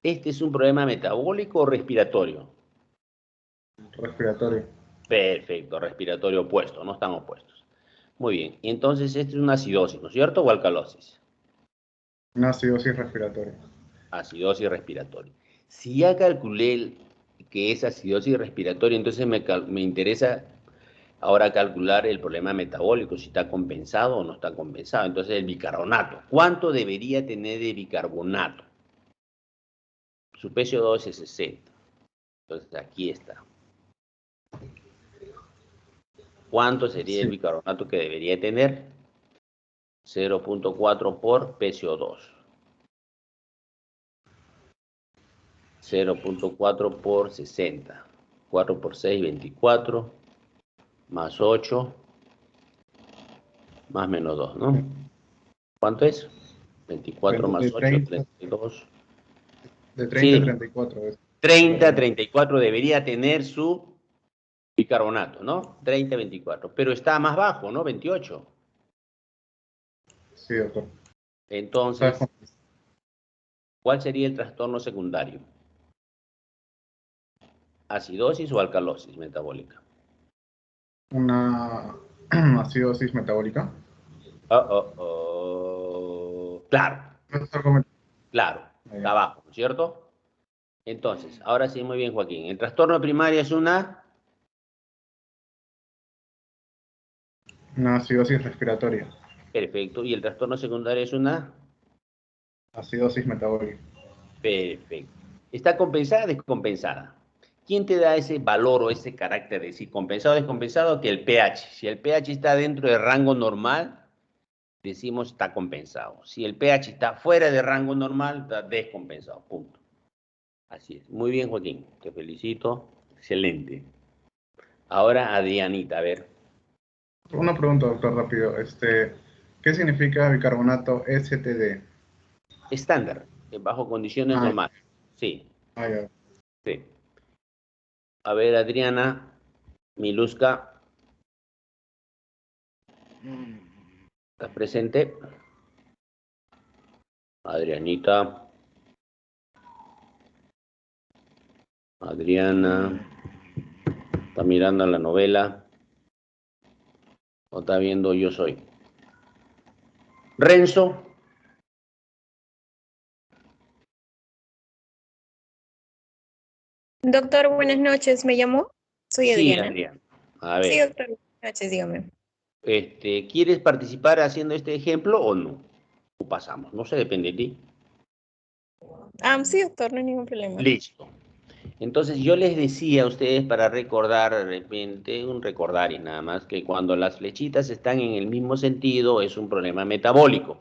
¿este es un problema metabólico o respiratorio? Respiratorio. Perfecto, respiratorio opuesto, no están opuestos. Muy bien, y entonces esto es una acidosis, ¿no es cierto? ¿O alcalosis? Una acidosis respiratoria. Acidosis respiratoria. Si ya calculé que es acidosis respiratoria, entonces me interesa ahora calcular el problema metabólico, si está compensado o no está compensado. Entonces el bicarbonato, ¿cuánto debería tener de bicarbonato? Su PCO2 es 60. Entonces aquí está. ¿Cuánto sería el Sí. bicarbonato que debería tener? 0.4 por PCO2. 0.4 por 60. 4 por 6, 24. Más 8. Más menos 2, ¿no? ¿Cuánto es? 24 más De 8, 30, 32. de 30 a Sí, 34. 30, 34 debería tener su bicarbonato, ¿no? 30, 24. Pero está más bajo, ¿no? 28. Sí, doctor. ¿Sabes Entonces, cómo? ¿cuál sería el trastorno secundario? ¿Acidosis o alcalosis metabólica? Una acidosis metabólica. Claro, No está como- claro. Está abajo, ¿no es cierto? Entonces, ahora sí, muy bien, Joaquín. El trastorno primario es una... Una acidosis respiratoria. Perfecto. ¿Y el trastorno secundario es una? Acidosis metabólica. Perfecto. ¿Está compensada o descompensada? ¿Quién te da ese valor o ese carácter de decir compensado o descompensado? Que el pH. Si el pH está dentro del rango normal, decimos está compensado. Si el pH está fuera del rango normal, está descompensado. Punto. Así es. Muy bien, Joaquín. Te felicito. Excelente. Ahora, Adrianita, a ver. Una pregunta, doctor, rápido. ¿Qué significa bicarbonato STD? Estándar, bajo condiciones Ah, normales. Sí, ya. sí. A ver, Adriana, Miluska, ¿estás presente? Adrianita, Adriana, ¿está mirando la novela? ¿O está viendo Yo Soy? Renzo, Doctor, buenas noches. ¿Me llamó? Soy sí, Adriana. Adriana. A Sí, ver, doctor. Buenas noches, dígame. ¿quieres participar haciendo este ejemplo o no? O pasamos, no sé, depende de ti. Sí, doctor, no hay ningún problema. Listo. Entonces yo les decía a ustedes para recordar de repente, un recordar y nada más, que cuando las flechitas están en el mismo sentido es un problema metabólico.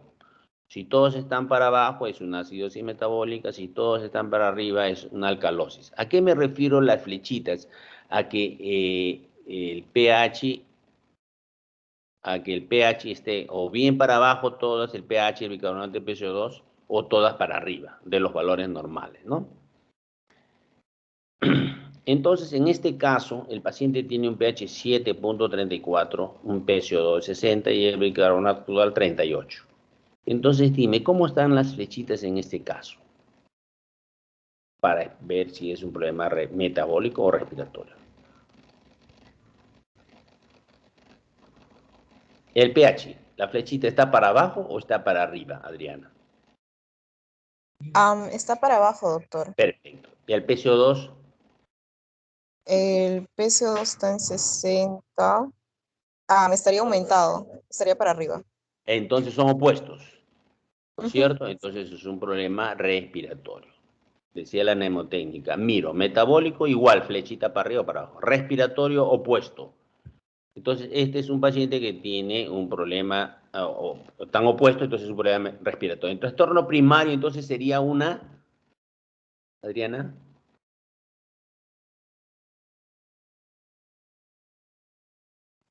Si todos están para abajo es una acidosis metabólica, si todos están para arriba es una alcalosis. ¿A qué me refiero las flechitas? A que el pH, a que el pH esté o bien para abajo todas, el pH, el bicarbonato de PCO2, o todas para arriba, de los valores normales, ¿no? Entonces, en este caso, el paciente tiene un pH 7.34, un PCO2 de 60 y el bicarbonato actual 38. Entonces, dime, ¿cómo están las flechitas en este caso? Para ver si es un problema metabólico o respiratorio. El pH, ¿la flechita está para abajo o está para arriba, Adriana? Está para abajo, doctor. Perfecto. ¿Y el PCO2? El PCO2 está en 60. Estaría aumentado. Estaría para arriba. Entonces son opuestos, ¿no es Ujú. cierto? Entonces es un problema respiratorio. Decía la mnemotécnica, miro, metabólico igual, flechita para arriba o para abajo. Respiratorio opuesto. Entonces, este es un paciente que tiene un problema tan opuesto, entonces es un problema respiratorio. El trastorno primario, entonces, sería una, Adriana,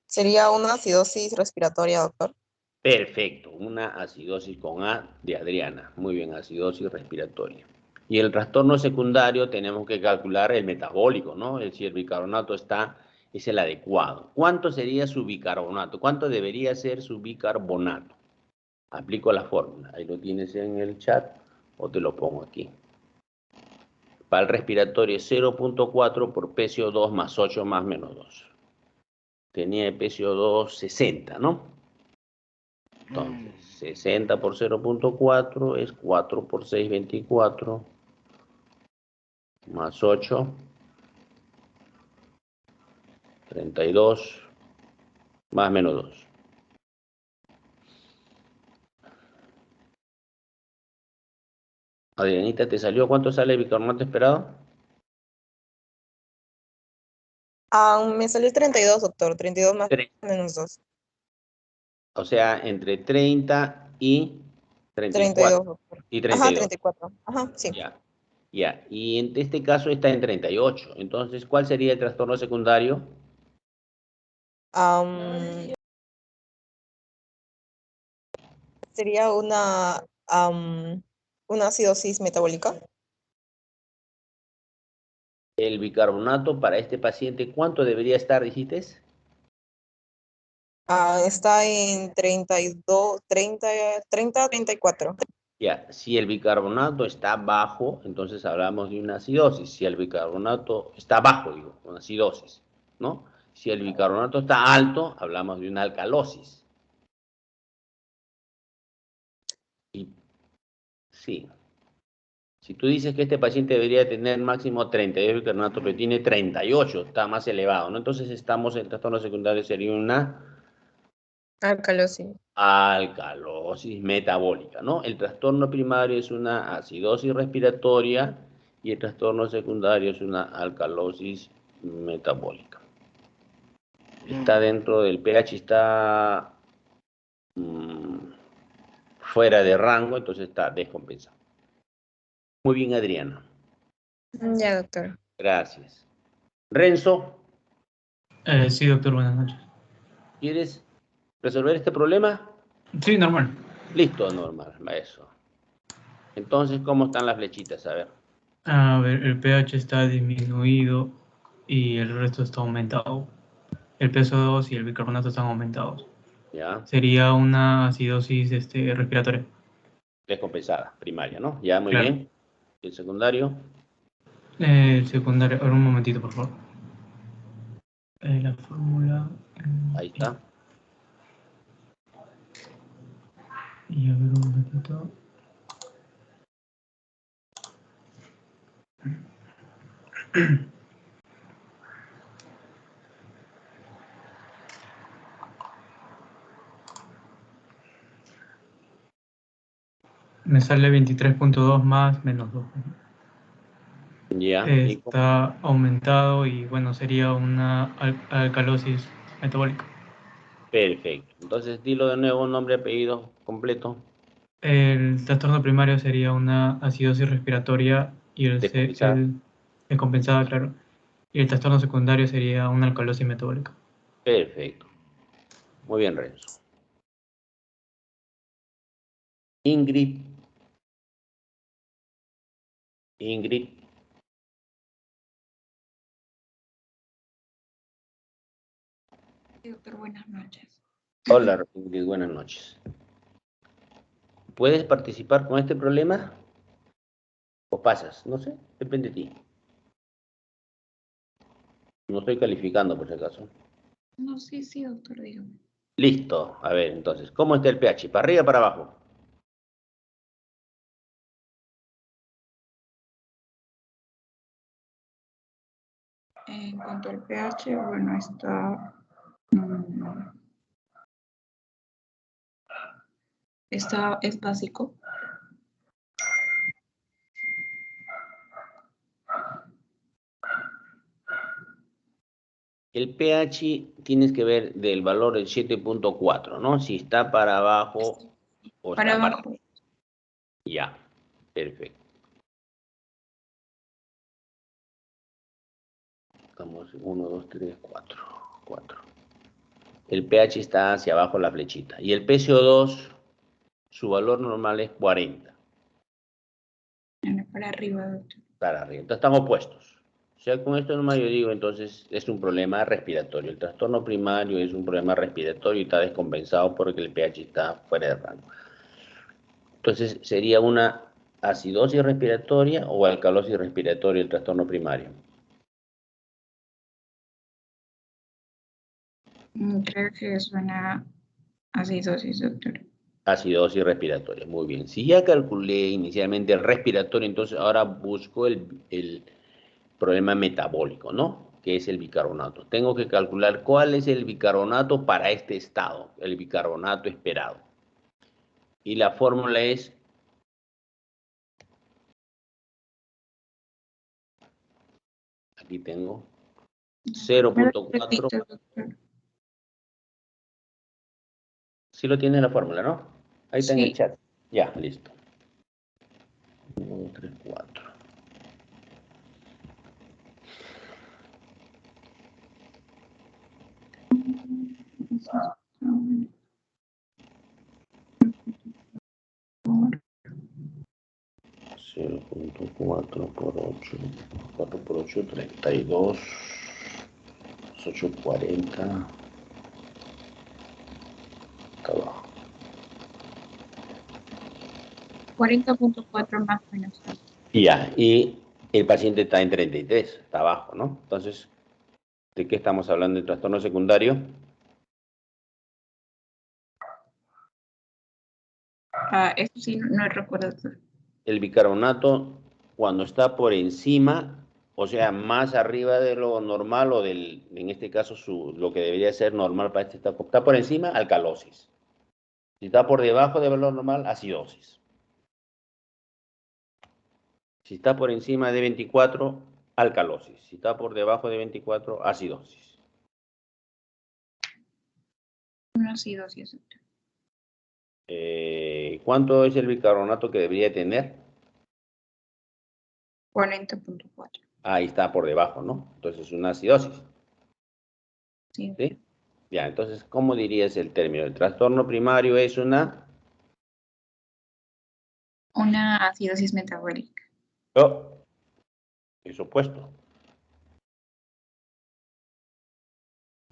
Sería una acidosis respiratoria, doctor. perfecto, una acidosis con A de Adriana. Muy bien, acidosis respiratoria. Y el trastorno secundario tenemos que calcular el metabólico, ¿no? Es decir, el bicarbonato está es el adecuado. ¿Cuánto sería su bicarbonato? ¿Cuánto debería ser su bicarbonato? Aplico la fórmula. Ahí lo tienes en el chat o te lo pongo aquí. Para el respiratorio es 0.4 por PCO2 más 8 más menos 2. Tenía de PCO2 60, ¿no? Entonces, 60 por 0.4 es 4 por 6, 24. Más 8. 32. Más menos 2. Adrianita, ¿te salió cuánto sale el bicarbonato esperado? Me salió 32, doctor. 32 más menos 2. O sea, entre 30 y 32, 34. doctor. Y Ajá, 32. 34. Ajá, sí. Ya. Ya. Y en este caso está en 38. Entonces, ¿cuál sería el trastorno secundario? Sería una acidosis metabólica. El bicarbonato para este paciente, ¿cuánto debería estar, dijiste? Está en 32, 30, 30, 34. Ya, si el bicarbonato está bajo, entonces hablamos de una acidosis. Si el bicarbonato está bajo, digo, una acidosis, ¿no? Si el bicarbonato está alto, hablamos de una alcalosis. Y sí. Si tú dices que este paciente debería tener máximo 32 bicarbonato, pero tiene 38, está más elevado, ¿no? Entonces estamos en el trastorno secundario, sería una Alcalosis. alcalosis metabólica, ¿no? El trastorno primario es una acidosis respiratoria y el trastorno secundario es una alcalosis metabólica. Está dentro del pH, está fuera de rango, entonces está descompensado. Muy bien, Adriana. Ya, doctor. Gracias. Renzo, Sí, doctor, buenas noches. ¿quieres resolver este problema? Sí, normal. Listo, normal, eso. Entonces, ¿cómo están las flechitas? A ver. A ver, el pH está disminuido y el resto está aumentado. El PCO2 y el bicarbonato están aumentados. Ya. Sería una acidosis respiratoria. Descompensada, primaria, ¿no? Ya, muy Claro. bien. ¿Y el secundario? Secundaria. Ahora un momentito, por favor. La fórmula. Ahí está. Y a ver un momentito. Me sale 23.2 más menos 2. Ya. ¿Y cómo? Está aumentado y bueno, sería una alcalosis metabólica. Perfecto. Entonces, dilo de nuevo, nombre, apellido completo. El trastorno primario sería una acidosis respiratoria y Descompensada. descompensada, claro. Y el trastorno secundario sería una alcalosis metabólica. Perfecto. Muy bien, Renzo. Ingrid. Ingrid. Sí, doctor, buenas noches. Hola, Ingrid, buenas noches. ¿Puedes participar con este problema? ¿O pasas? No sé, depende de ti. No estoy calificando, por si acaso. No, sí, doctor, dígame. Listo. A ver, entonces, ¿cómo está el pH? ¿Para arriba o para abajo? En cuanto al pH, bueno, es básico. El pH tienes que ver del valor del 7.4, ¿no? Si está para abajo o Para está para abajo. arriba. Ya, perfecto. Estamos 1, 2, 3, 4. 4. El pH está hacia abajo la flechita. Y el PCO2, su valor normal es 40. Para arriba, doctor. Para arriba. Entonces están opuestos. O sea, con esto nomás yo digo, entonces es un problema respiratorio. El trastorno primario es un problema respiratorio y está descompensado porque el pH está fuera de rango. Entonces, ¿sería una acidosis respiratoria o alcalosis respiratoria el trastorno primario? Creo que suena acidosis, doctor. Acidosis respiratoria, muy bien. Si ya calculé inicialmente el respiratorio, entonces ahora busco el problema metabólico, ¿no? Que es el bicarbonato. Tengo que calcular cuál es el bicarbonato para este estado, el bicarbonato esperado. Y la fórmula es aquí tengo ¿Me lo 0.4. repite, doctor? Si lo tienes la fórmula, ¿no? Ahí está en el Sí. chat. Ya, listo. 1, 3, 4. Por 0.4 por 8. 4 por 8, 32. 840. Está abajo. 40.4 más o menos. Y ya, y el paciente está en 33, está abajo, ¿no? Entonces, ¿de qué estamos hablando? ¿De trastorno secundario? Esto sí no recuerdo, doctor. El bicarbonato, cuando está por encima, o sea, más arriba de lo normal o en este caso, lo que debería ser normal para este estado, está por encima, alcalosis. Si está por debajo del valor normal, acidosis. Si está por encima de 24, alcalosis. Si está por debajo de 24, acidosis. Una acidosis, doctor. ¿Cuánto es el bicarbonato que debería tener? 40.4. Ahí está por debajo, ¿no? Entonces es una acidosis. Sí. ¿Sí? Ya, entonces, ¿cómo dirías el término? El trastorno primario es una... Una acidosis metabólica. Oh, es opuesto.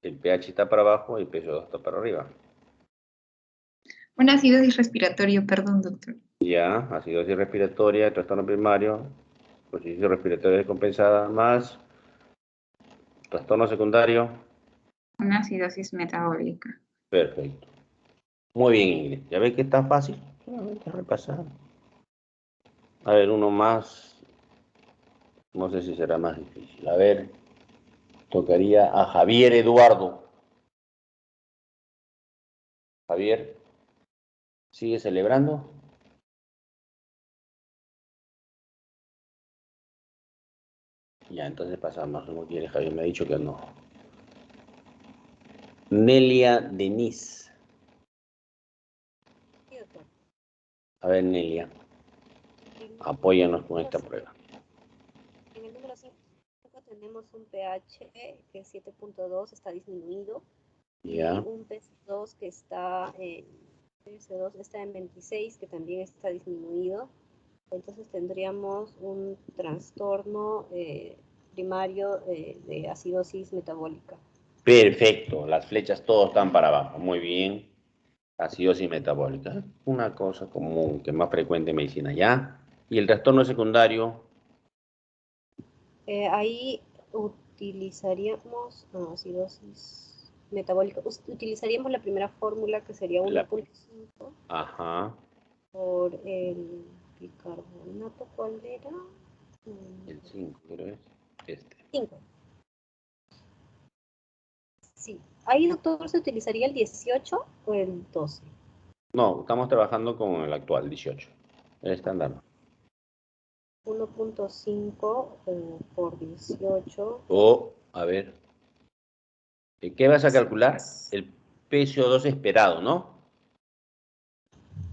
El pH está para abajo y el pH2 está para arriba. Una acidosis respiratoria, perdón, doctor. Ya, acidosis respiratoria, trastorno primario, posición respiratoria descompensada, más trastorno secundario. Una acidosis metabólica. Perfecto. Muy bien, Ingrid. ¿Ya ves que está fácil? Solamente repasar. A ver, uno más. No sé si será más difícil. A ver, tocaría a Javier Eduardo. Javier, ¿sigue celebrando? Ya, entonces pasamos. ¿Cómo quiere Javier? Me ha dicho que no. Nelia Denise. Sí, doctor. A ver, Nelia, En apóyanos con número esta cinco- prueba. En el número 5 tenemos un pH que es 7.2, está disminuido, y Ya, un PC2 que está en 26, que también está disminuido. Entonces tendríamos un trastorno primario de acidosis metabólica. perfecto. Las flechas todos están para abajo. Muy bien. Acidosis metabólica. Una cosa común que es más frecuente en medicina. Ya. Y el trastorno secundario. Ahí utilizaríamos acidosis metabólica. Utilizaríamos la primera fórmula, que sería La, 1.5 ajá. por el bicarbonato. ¿Cuál era? El 5, pero es este. 5. Sí. Ahí, doctor, ¿se utilizaría el 18 o el 12? No, estamos trabajando con el actual, 18. El estándar. 1.5 por 18. O, a ver, ¿qué vas a calcular? El PCO2 esperado, ¿no?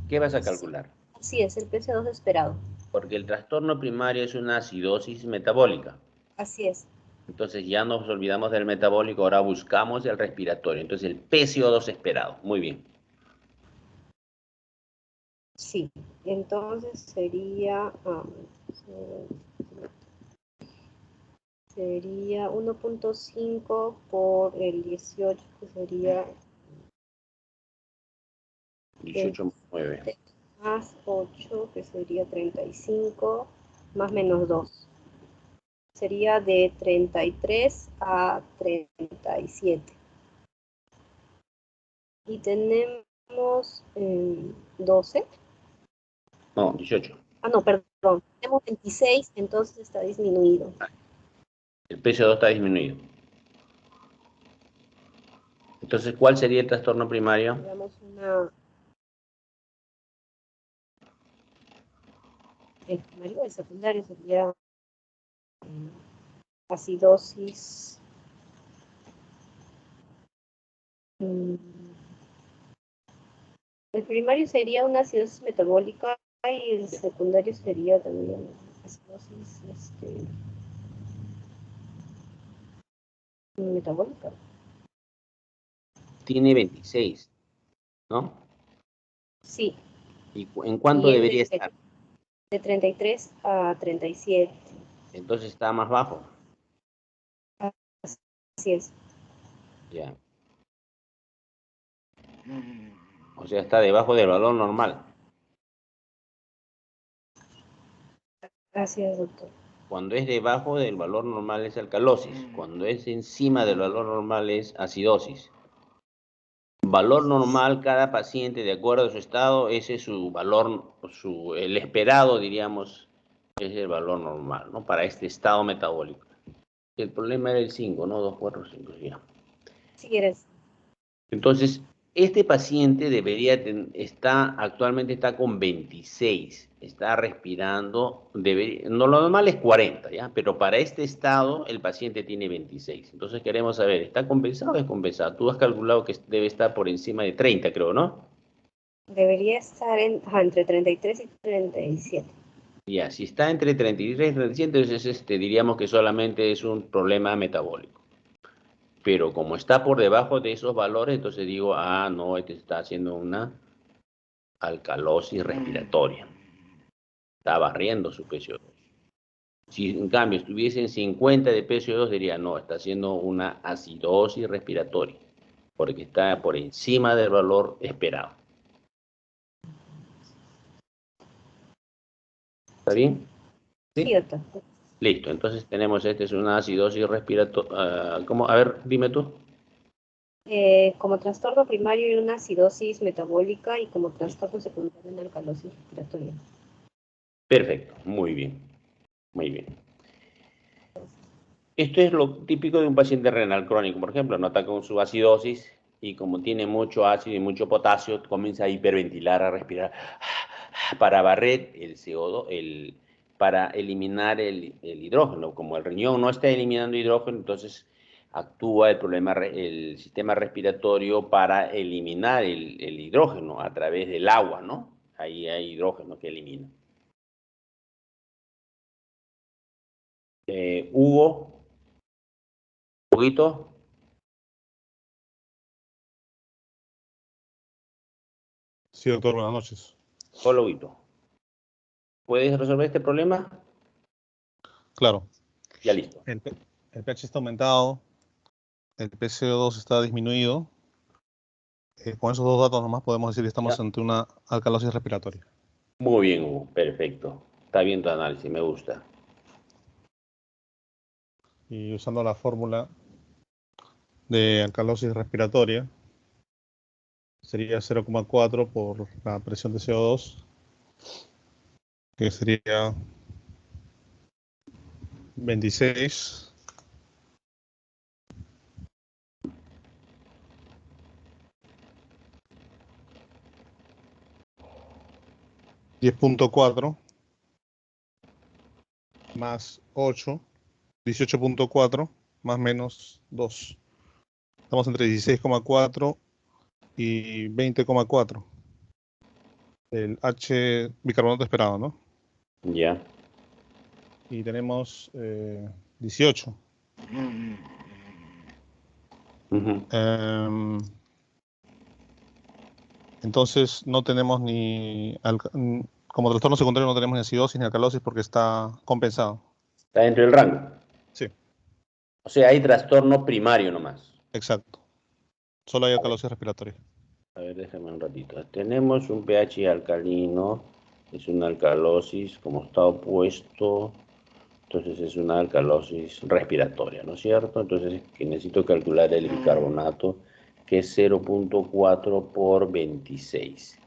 ¿Qué vas a calcular? Así es, el PC2 esperado. Porque el trastorno primario es una acidosis metabólica. Así es. Entonces ya nos olvidamos del metabólico, ahora buscamos el respiratorio. Entonces el PCO2 esperado. Muy bien. Sí. Entonces sería sería 1.5 por el 18, que sería 18,9. más 8, que sería 35, más menos 2. Sería de 33 a 37. Y tenemos 12. No, 18. Ah, no, perdón. Tenemos 26, entonces está disminuido. El PCO2 está disminuido. Entonces, ¿cuál sería el trastorno primario? Digamos una... El primario o el secundario sería acidosis. El primario sería una acidosis metabólica y el secundario sería también acidosis metabólica. Tiene 26, ¿no? Sí. ¿Y en cuánto Y debería estar? de 33 a 37. Entonces está más bajo. Así es. Ya. O sea, está debajo del valor normal. Así es, doctor. Cuando es debajo del valor normal es alcalosis. Cuando es encima del valor normal es acidosis. Valor normal, cada paciente, de acuerdo a su estado, ese es su valor, el esperado, diríamos, es el valor normal, ¿no? Para este estado metabólico. El problema era el 5, ¿no? 2, 4, 5, ya. Si quieres. Entonces, este paciente actualmente está con 26, está respirando, no, lo normal es 40, ¿ya? Pero para este estado el paciente tiene 26. Entonces queremos saber, ¿está compensado o descompensado? Tú has calculado que debe estar por encima de 30, creo, ¿no? Debería estar entre 33 y 37. Ya, si está entre 33 y 37, entonces diríamos que solamente es un problema metabólico. Pero como está por debajo de esos valores, entonces digo, no, este está haciendo una alcalosis respiratoria. Está barriendo su PCO2. Si en cambio estuviese en 50 de PCO2, diría, no, está haciendo una acidosis respiratoria, porque está por encima del valor esperado. ¿Está bien? ¿Sí? Sí, doctor. Listo, entonces tenemos, es una acidosis respiratoria. ¿Cómo? A ver, dime tú. Como trastorno primario hay una acidosis metabólica y como trastorno secundario una alcalosis respiratoria. Perfecto, muy bien, muy bien. Esto es lo típico de un paciente renal crónico, por ejemplo, nota con su acidosis y como tiene mucho ácido y mucho potasio, comienza a hiperventilar, a respirar para barrer el CO2, para eliminar el hidrógeno. Como el riñón no está eliminando hidrógeno, entonces actúa el sistema respiratorio para eliminar el hidrógeno a través del agua, ¿no? Ahí hay hidrógeno que elimina. Hugo, Huguito. Sí, doctor, buenas noches. Hola, Huguito. ¿Puedes resolver este problema? Claro, Ya listo. el pH está aumentado, el PCO2 está disminuido. Con esos dos datos nomás podemos decir que estamos ante una alcalosis respiratoria. Muy bien, Hugo. Perfecto. Está bien tu análisis, me gusta. Y usando la fórmula de alcalosis respiratoria, sería 0,4 por la presión de CO2, que sería 26. 10.4 más 8, 18.4 más menos 2. Estamos entre 16,4 y 20,4. El H bicarbonato esperado, ¿no? Ya. Y tenemos 18. Entonces no tenemos como trastorno secundario no tenemos ni acidosis ni alcalosis porque está compensado. Está dentro del rango. Sí. O sea, hay trastorno primario nomás. Exacto. Solo hay alcalosis respiratoria. A ver, déjame un ratito. Tenemos un pH alcalino, es una alcalosis como está opuesto, entonces es una alcalosis respiratoria, ¿no es cierto? Entonces que necesito calcular el bicarbonato, que es 0.4 por 26.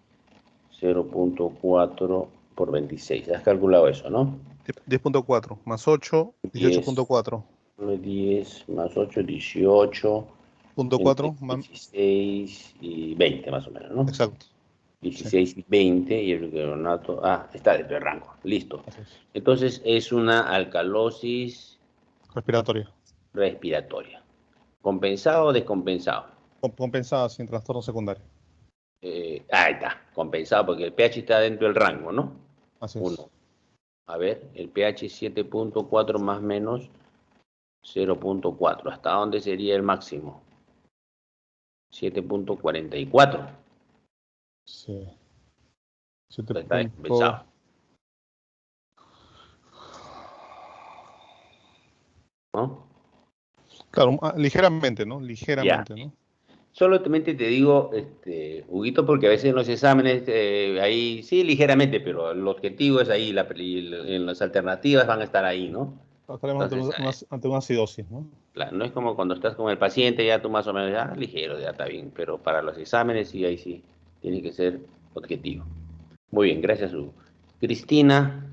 0.4 por 26. ¿Has calculado eso, no? 10.4 más 8, 18.4. 10 más 8, 18. Punto Entre 4 más... 16 y 20 más o menos, ¿no? Exacto. 16 y 20 y el bicarbonato, está dentro del rango, listo. Así es. Entonces es una alcalosis Respiratoria. respiratoria. ¿Compensado o descompensado? Compensada sin trastorno secundario. Ahí está, compensado porque el pH está dentro del rango, ¿no? Así es. 1. A ver, el pH 7.4 más menos 0.4. ¿Hasta dónde sería el máximo? 7.44. Sí. Está descompensado. ¿No? Claro, ligeramente, ¿no? Ligeramente, Ya. ¿no? Solamente te digo, Huguito, porque a veces en los exámenes, ahí sí, ligeramente, pero el objetivo es ahí, en las alternativas van a estar ahí, ¿no? Estaremos Entonces, ante una acidosis, ¿no? claro, no es como cuando estás con el paciente, ya tú más o menos, ya ligero, ya está bien, pero para los exámenes sí, ahí sí, tiene que ser objetivo. Muy bien, gracias, Hugo. Cristina.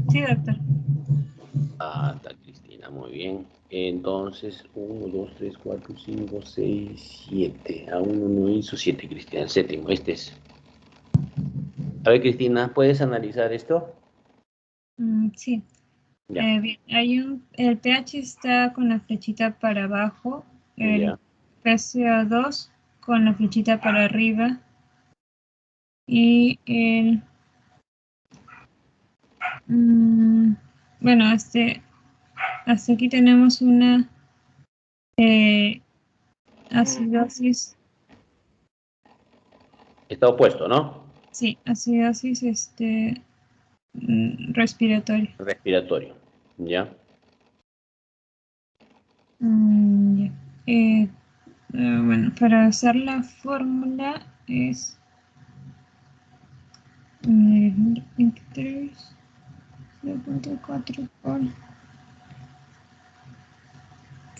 Sí, doctor. Está Cristina, muy bien. Entonces, 1, 2, 3, 4, 5, 6, 7. Aún no hizo 7, Cristina, el séptimo, este es. A ver, Cristina, ¿puedes analizar esto? Sí. Ya, Bien, el pH está con la flechita para abajo, el ya. PCO2 con la flechita para arriba y bueno, hasta aquí tenemos una acidosis, Está opuesto, ¿no? sí, acidosis respiratoria. Respiratorio. Ya. Ya. Bueno, para hacer la fórmula es 23, 0.4 por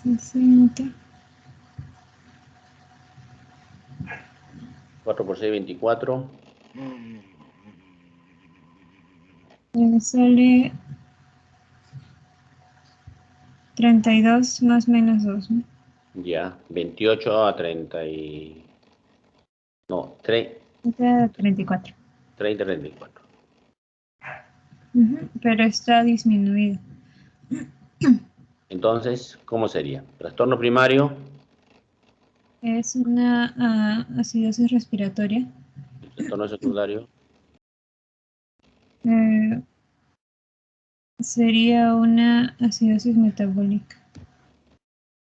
60. 4 por 6, 24. Sale 32 más menos 2, ¿no? Ya. 28 a 30 y... No, 34. 30, 34. Pero está disminuido. Entonces, ¿cómo sería? Trastorno primario. Es una acidosis respiratoria. Trastorno secundario. Eh, Sería una acidosis metabólica.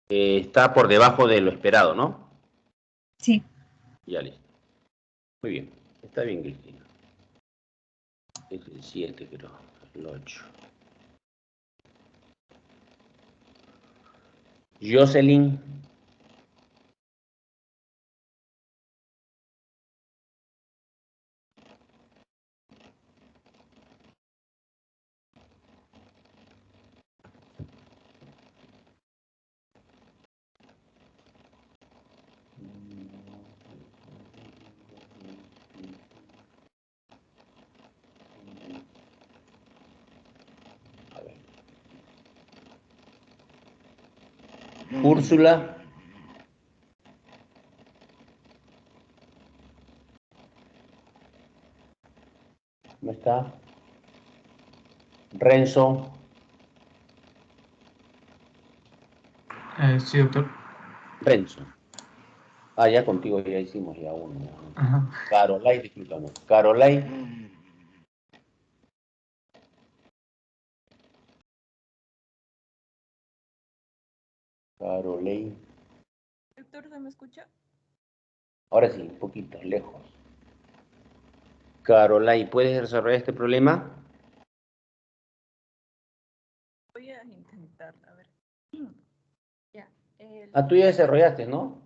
Está por debajo de lo esperado, ¿no? Sí. Ya listo. Muy bien. Está bien, Cristina. Es el 7, creo. El 8. Jocelyn. A ver. Úrsula. ¿Cómo está? Renzo. Sí, doctor. Renzo. Ya contigo ya hicimos ya uno. Ajá. Carolai, discúlpame. Carolai. Carolai. Doctor, ¿se me escucha? Ahora sí, un poquito lejos. Carolai, ¿puedes resolver este problema? Voy a intentar. Ah, tú ya desarrollaste, ¿no?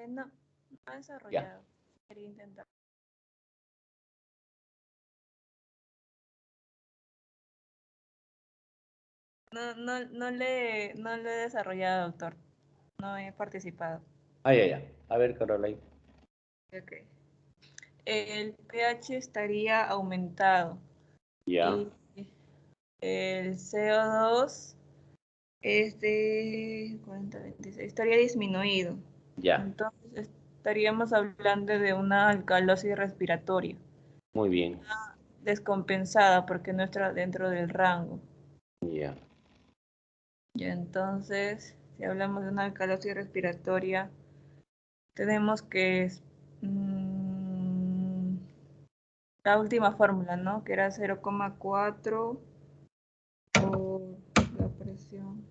No, no he desarrollado. Quería intentar. No le he desarrollado, doctor. No he participado. Ah, ya. A ver, Caroline. Ok. El pH estaría aumentado. Ya. Y el CO2 es de 40-26, estaría disminuido. Ya. Entonces estaríamos hablando de una alcalosis respiratoria Muy bien. descompensada porque no está dentro del rango. Ya. Y entonces, si hablamos de una alcalosis respiratoria, tenemos que la última fórmula, ¿no? Que era 0,4 por la presión.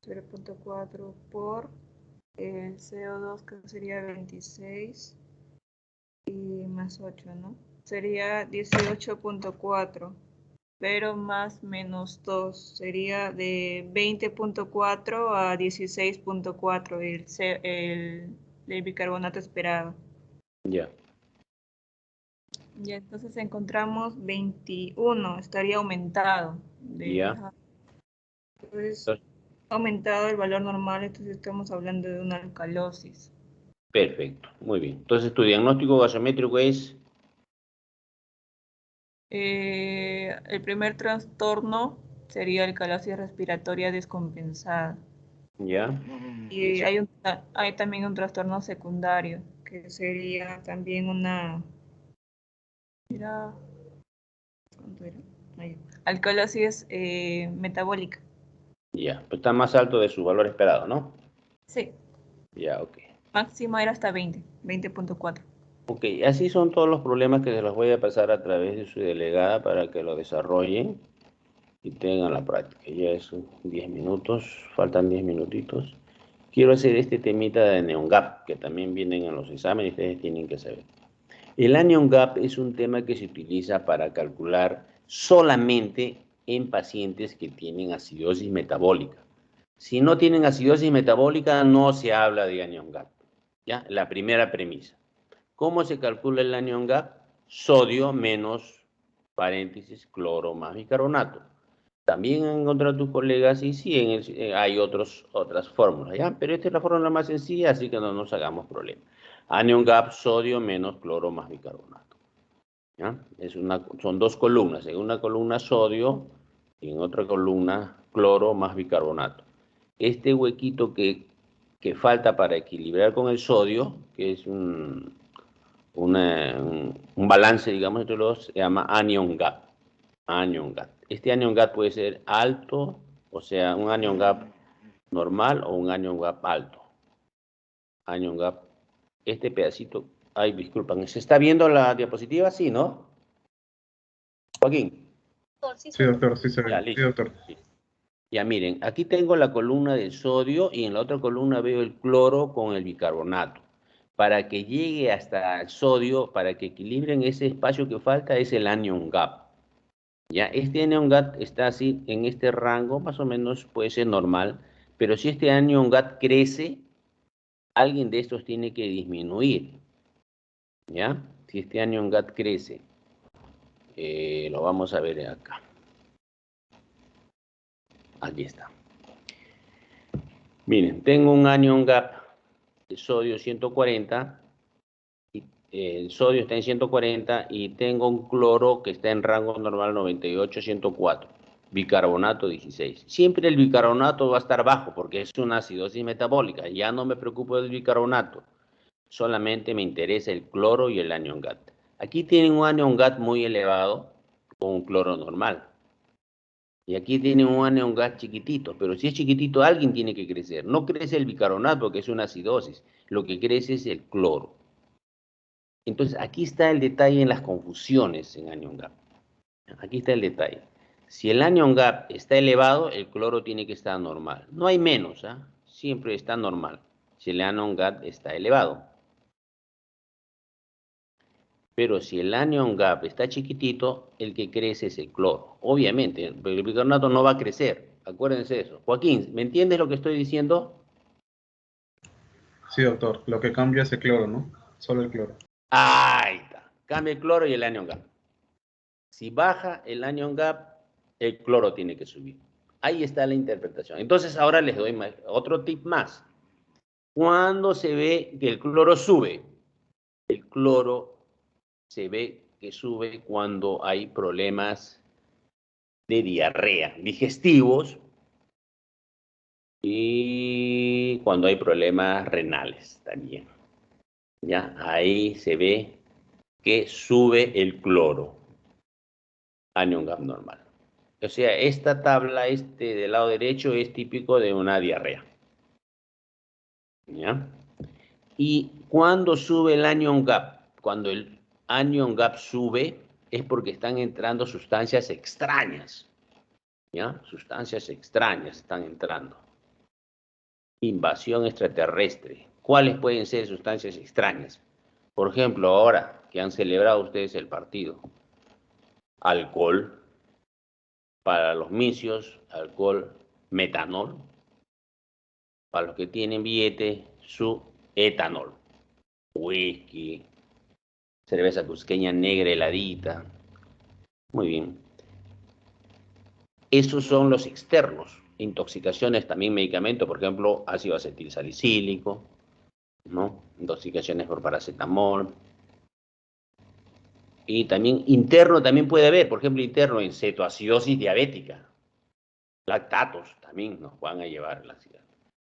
0,4 por el CO2, que sería 26 y más 8, ¿no? Sería 18.4, pero más menos 2 sería de 20.4 a 16.4 el bicarbonato esperado. Ya. Y entonces encontramos 21, estaría aumentado. Ya. Entonces, aumentado el valor normal, entonces estamos hablando de una alcalosis. Perfecto. Muy bien. Entonces, tu diagnóstico gasométrico es... El primer trastorno sería alcalosis respiratoria descompensada. Ya. Y hay también un trastorno secundario, que sería también una... ¿cuánto era? Alcalosis metabólica. Ya. Pues está más alto de su valor esperado, ¿no? Sí, Ya, ok. máximo era hasta 20.4. Ok, así son todos los problemas que se los voy a pasar a través de su delegada para que lo desarrollen y tengan la práctica. Ya es 10 minutos, faltan 10 minutitos. Quiero hacer este temita de Anion Gap, que también vienen en los exámenes y ustedes tienen que saber. El Anion Gap es un tema que se utiliza para calcular solamente en pacientes que tienen acidosis metabólica. Si no tienen acidosis metabólica, no se habla de Anion Gap. ¿Ya? La primera premisa. ¿Cómo se calcula el anion gap? Sodio menos, paréntesis, cloro más bicarbonato. También han encontrado tus colegas y sí, hay otras fórmulas, ¿ya? Pero esta es la fórmula más sencilla, así que no nos hagamos problema. Anion gap, sodio menos cloro más bicarbonato. ¿Ya? Son dos columnas, en una columna sodio y en otra columna cloro más bicarbonato. Este huequito que falta para equilibrar con el sodio, que es un balance, digamos, entre los dos, se llama anion gap. Anion gap. Este anion gap puede ser alto, o sea, un anion gap normal o un anion gap alto. Anion gap. Este pedacito, ay, disculpan, ¿se está viendo la diapositiva? Sí, ¿no? Joaquín. Sí, doctor, sí se ve. Ya, Sí, listo. doctor. Ya, miren, aquí tengo la columna del sodio y en la otra columna veo el cloro con el bicarbonato. Para que llegue hasta el sodio, para que equilibren ese espacio que falta, es el anion gap. Ya, este anion gap está así en este rango, más o menos puede ser normal, pero si este anion gap crece, alguien de estos tiene que disminuir. ¿Ya? Si este anion gap crece, lo vamos a ver acá. Aquí está. Miren, tengo un anion gap de sodio 140, el sodio está en 140 y tengo un cloro que está en rango normal 98-104, bicarbonato 16. Siempre el bicarbonato va a estar bajo porque es una acidosis metabólica, ya no me preocupo del bicarbonato, solamente me interesa el cloro y el anion gap. Aquí tienen un anion gap muy elevado con un cloro normal. Y aquí tiene un anion gas chiquitito, pero si es chiquitito, alguien tiene que crecer. No crece el bicarbonato porque es una acidosis, lo que crece es el cloro. Entonces, aquí está el detalle en las confusiones en anion gap. Aquí está el detalle. Si el anion gap está elevado, el cloro tiene que estar normal. No hay menos, ¿eh? Siempre está normal. Si el anion gap está elevado. Pero si el anion gap está chiquitito, el que crece es el cloro. Obviamente, el bicarbonato no va a crecer. Acuérdense de eso. Joaquín, ¿me entiendes lo que estoy diciendo? Sí, doctor. Lo que cambia es el cloro, ¿no? Solo el cloro. Ahí está. Cambia el cloro y el anion gap. Si baja el anion gap, el cloro tiene que subir. Ahí está la interpretación. Entonces ahora les doy otro tip más. Cuando se ve que el cloro sube, el cloro se ve que sube cuando hay problemas de diarrea digestivos y cuando hay problemas renales también. ¿Ya? Ahí se ve que sube el cloro. Anion gap normal. O sea, esta tabla, del lado derecho, es típico de una diarrea. ¿Ya? Y cuando sube el anion gap, cuando el anion gap sube, es porque están entrando sustancias extrañas. ¿Ya? Sustancias extrañas están entrando. Invasión extraterrestre. ¿Cuáles pueden ser sustancias extrañas? Por ejemplo, ahora que han celebrado ustedes el partido. Alcohol. Para los misios, alcohol, metanol. Para los que tienen billete, su etanol. Whisky, cerveza cusqueña negra heladita. Muy bien. Esos son los externos. Intoxicaciones, también medicamentos, por ejemplo, ácido acetilsalicílico, ¿no? Intoxicaciones por paracetamol. Y también interno también puede haber, por ejemplo, interno en cetoacidosis diabética. Lactatos también nos van a llevar a la ansiedad.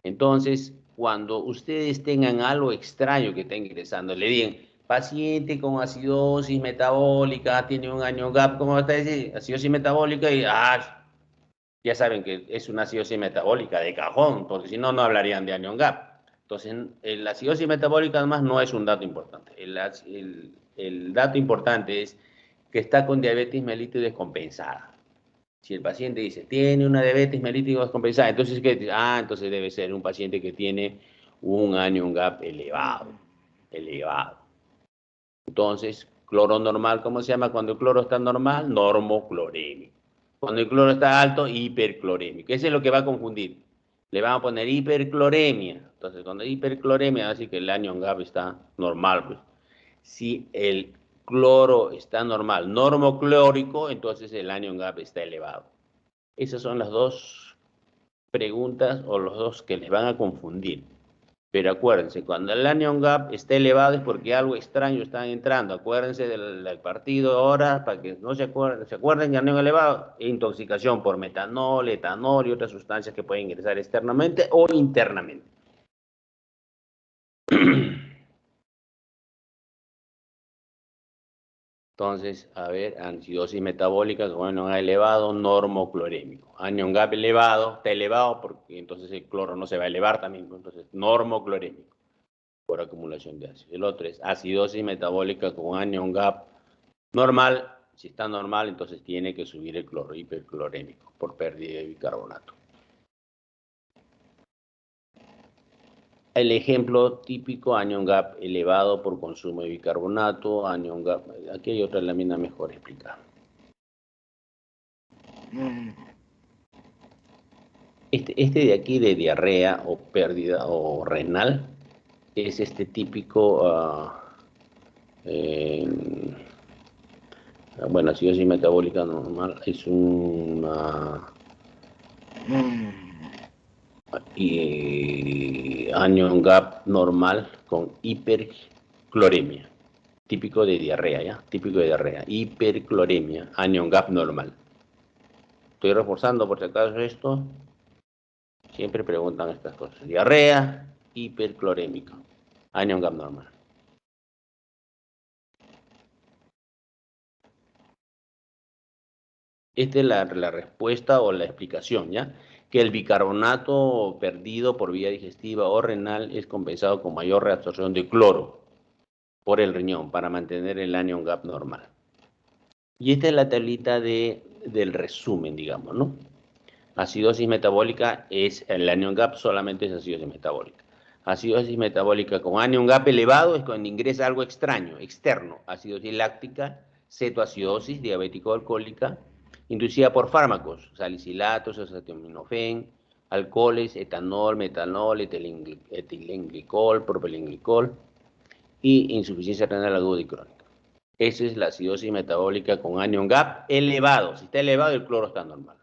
Entonces, cuando ustedes tengan algo extraño que estén ingresando, le digan, paciente con acidosis metabólica, tiene un anion gap, ¿cómo está diciendo? Acidosis metabólica y ya saben que es una acidosis metabólica de cajón, porque si no, no hablarían de anion gap. Entonces, la acidosis metabólica además no es un dato importante. El dato importante es que está con diabetes mellitus descompensada. Si el paciente dice, tiene una diabetes mellitus descompensada, entonces, ¿qué? Entonces debe ser un paciente que tiene un anion gap elevado. Entonces, cloro normal, ¿cómo se llama? Cuando el cloro está normal, normoclorémico. Cuando el cloro está alto, hiperclorémico. Eso es lo que va a confundir. Le van a poner hipercloremia. Entonces, cuando hay hipercloremia, así que el anion gap está normal. Pues. Si el cloro está normal, normoclórico, entonces el anion gap está elevado. Esas son las dos preguntas o los dos que les van a confundir. Pero acuérdense, cuando el anion gap está elevado es porque algo extraño está entrando. Acuérdense del partido ahora, para que no se acuerden que el anion elevado, intoxicación por metanol, etanol y otras sustancias que pueden ingresar externamente o internamente. Entonces, a ver, acidosis metabólica con anion elevado, normoclorémico. Anion gap elevado, está elevado porque entonces el cloro no se va a elevar también. Entonces, normoclorémico por acumulación de ácido. El otro es acidosis metabólica con anion gap normal. Si está normal, entonces tiene que subir el cloro hiperclorémico por pérdida de bicarbonato. El ejemplo típico, anion gap elevado por consumo de bicarbonato, anion gap, aquí hay otra lámina mejor explicada. Este de aquí de diarrea o pérdida o renal es este típico, bueno, acidosis metabólica normal, es una anion gap normal con hipercloremia, típico de diarrea, ¿ya? Típico de diarrea, hipercloremia, anion gap normal. Estoy reforzando por si acaso esto, siempre preguntan estas cosas, diarrea, hiperclorémica, anion gap normal. Esta es la respuesta o la explicación, ¿ya? Que el bicarbonato perdido por vía digestiva o renal es compensado con mayor reabsorción de cloro por el riñón para mantener el anion gap normal. Y esta es la tablita del resumen, digamos, ¿no? Acidosis metabólica es el anion gap, solamente es acidosis metabólica. Acidosis metabólica con anion gap elevado es cuando ingresa algo extraño, externo. Acidosis láctica, cetoacidosis diabético-alcohólica, inducida por fármacos, salicilatos, acetaminofén, alcoholes, etanol, metanol, etilenglicol, propilenglicol y insuficiencia renal aguda y crónica. Esa es la acidosis metabólica con anion gap elevado. Si está elevado, el cloro está normal.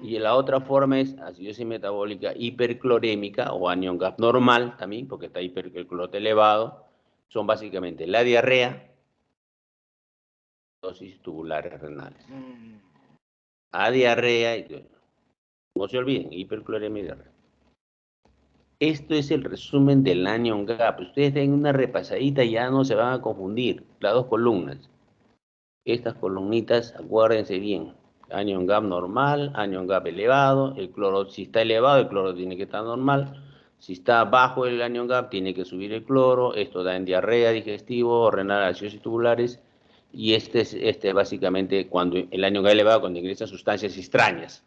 Y la otra forma es acidosis metabólica hiperclorémica o anion gap normal también, porque está el cloro está elevado. Son básicamente la diarrea, dosis tubulares renales. A diarrea, no se olviden, hiperclorémica y diarrea. Esto es el resumen del anion gap. Ustedes den una repasadita y ya no se van a confundir. Las dos columnas. Estas columnitas, acuérdense bien. Anion gap normal, anion gap elevado. El cloro, si está elevado, el cloro tiene que estar normal. Si está bajo el anion gap, tiene que subir el cloro. Esto da en diarrea, digestivo, renal, acidosis tubulares. Y este es básicamente cuando el anion gap elevado, cuando ingresan sustancias extrañas.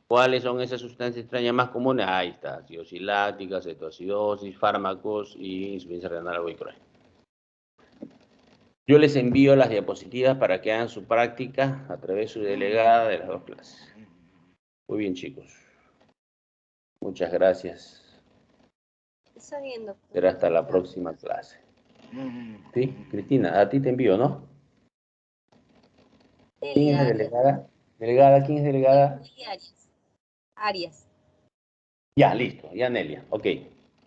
¿Cuáles son esas sustancias extrañas más comunes? Ahí está, acidosis láctica, cetoacidosis, fármacos y insuficiencia renal aguda y crónica. Yo les envío las diapositivas para que hagan su práctica a través de su delegada de las dos clases. Muy bien, chicos. Muchas gracias. Está bien, doctor. Será hasta la próxima clase. ¿Sí? Cristina, a ti te envío, ¿no? ¿Quién es la delegada? ¿Delegada? ¿Quién es delegada? Arias. Ya, listo. Ya, Nelia. Ok.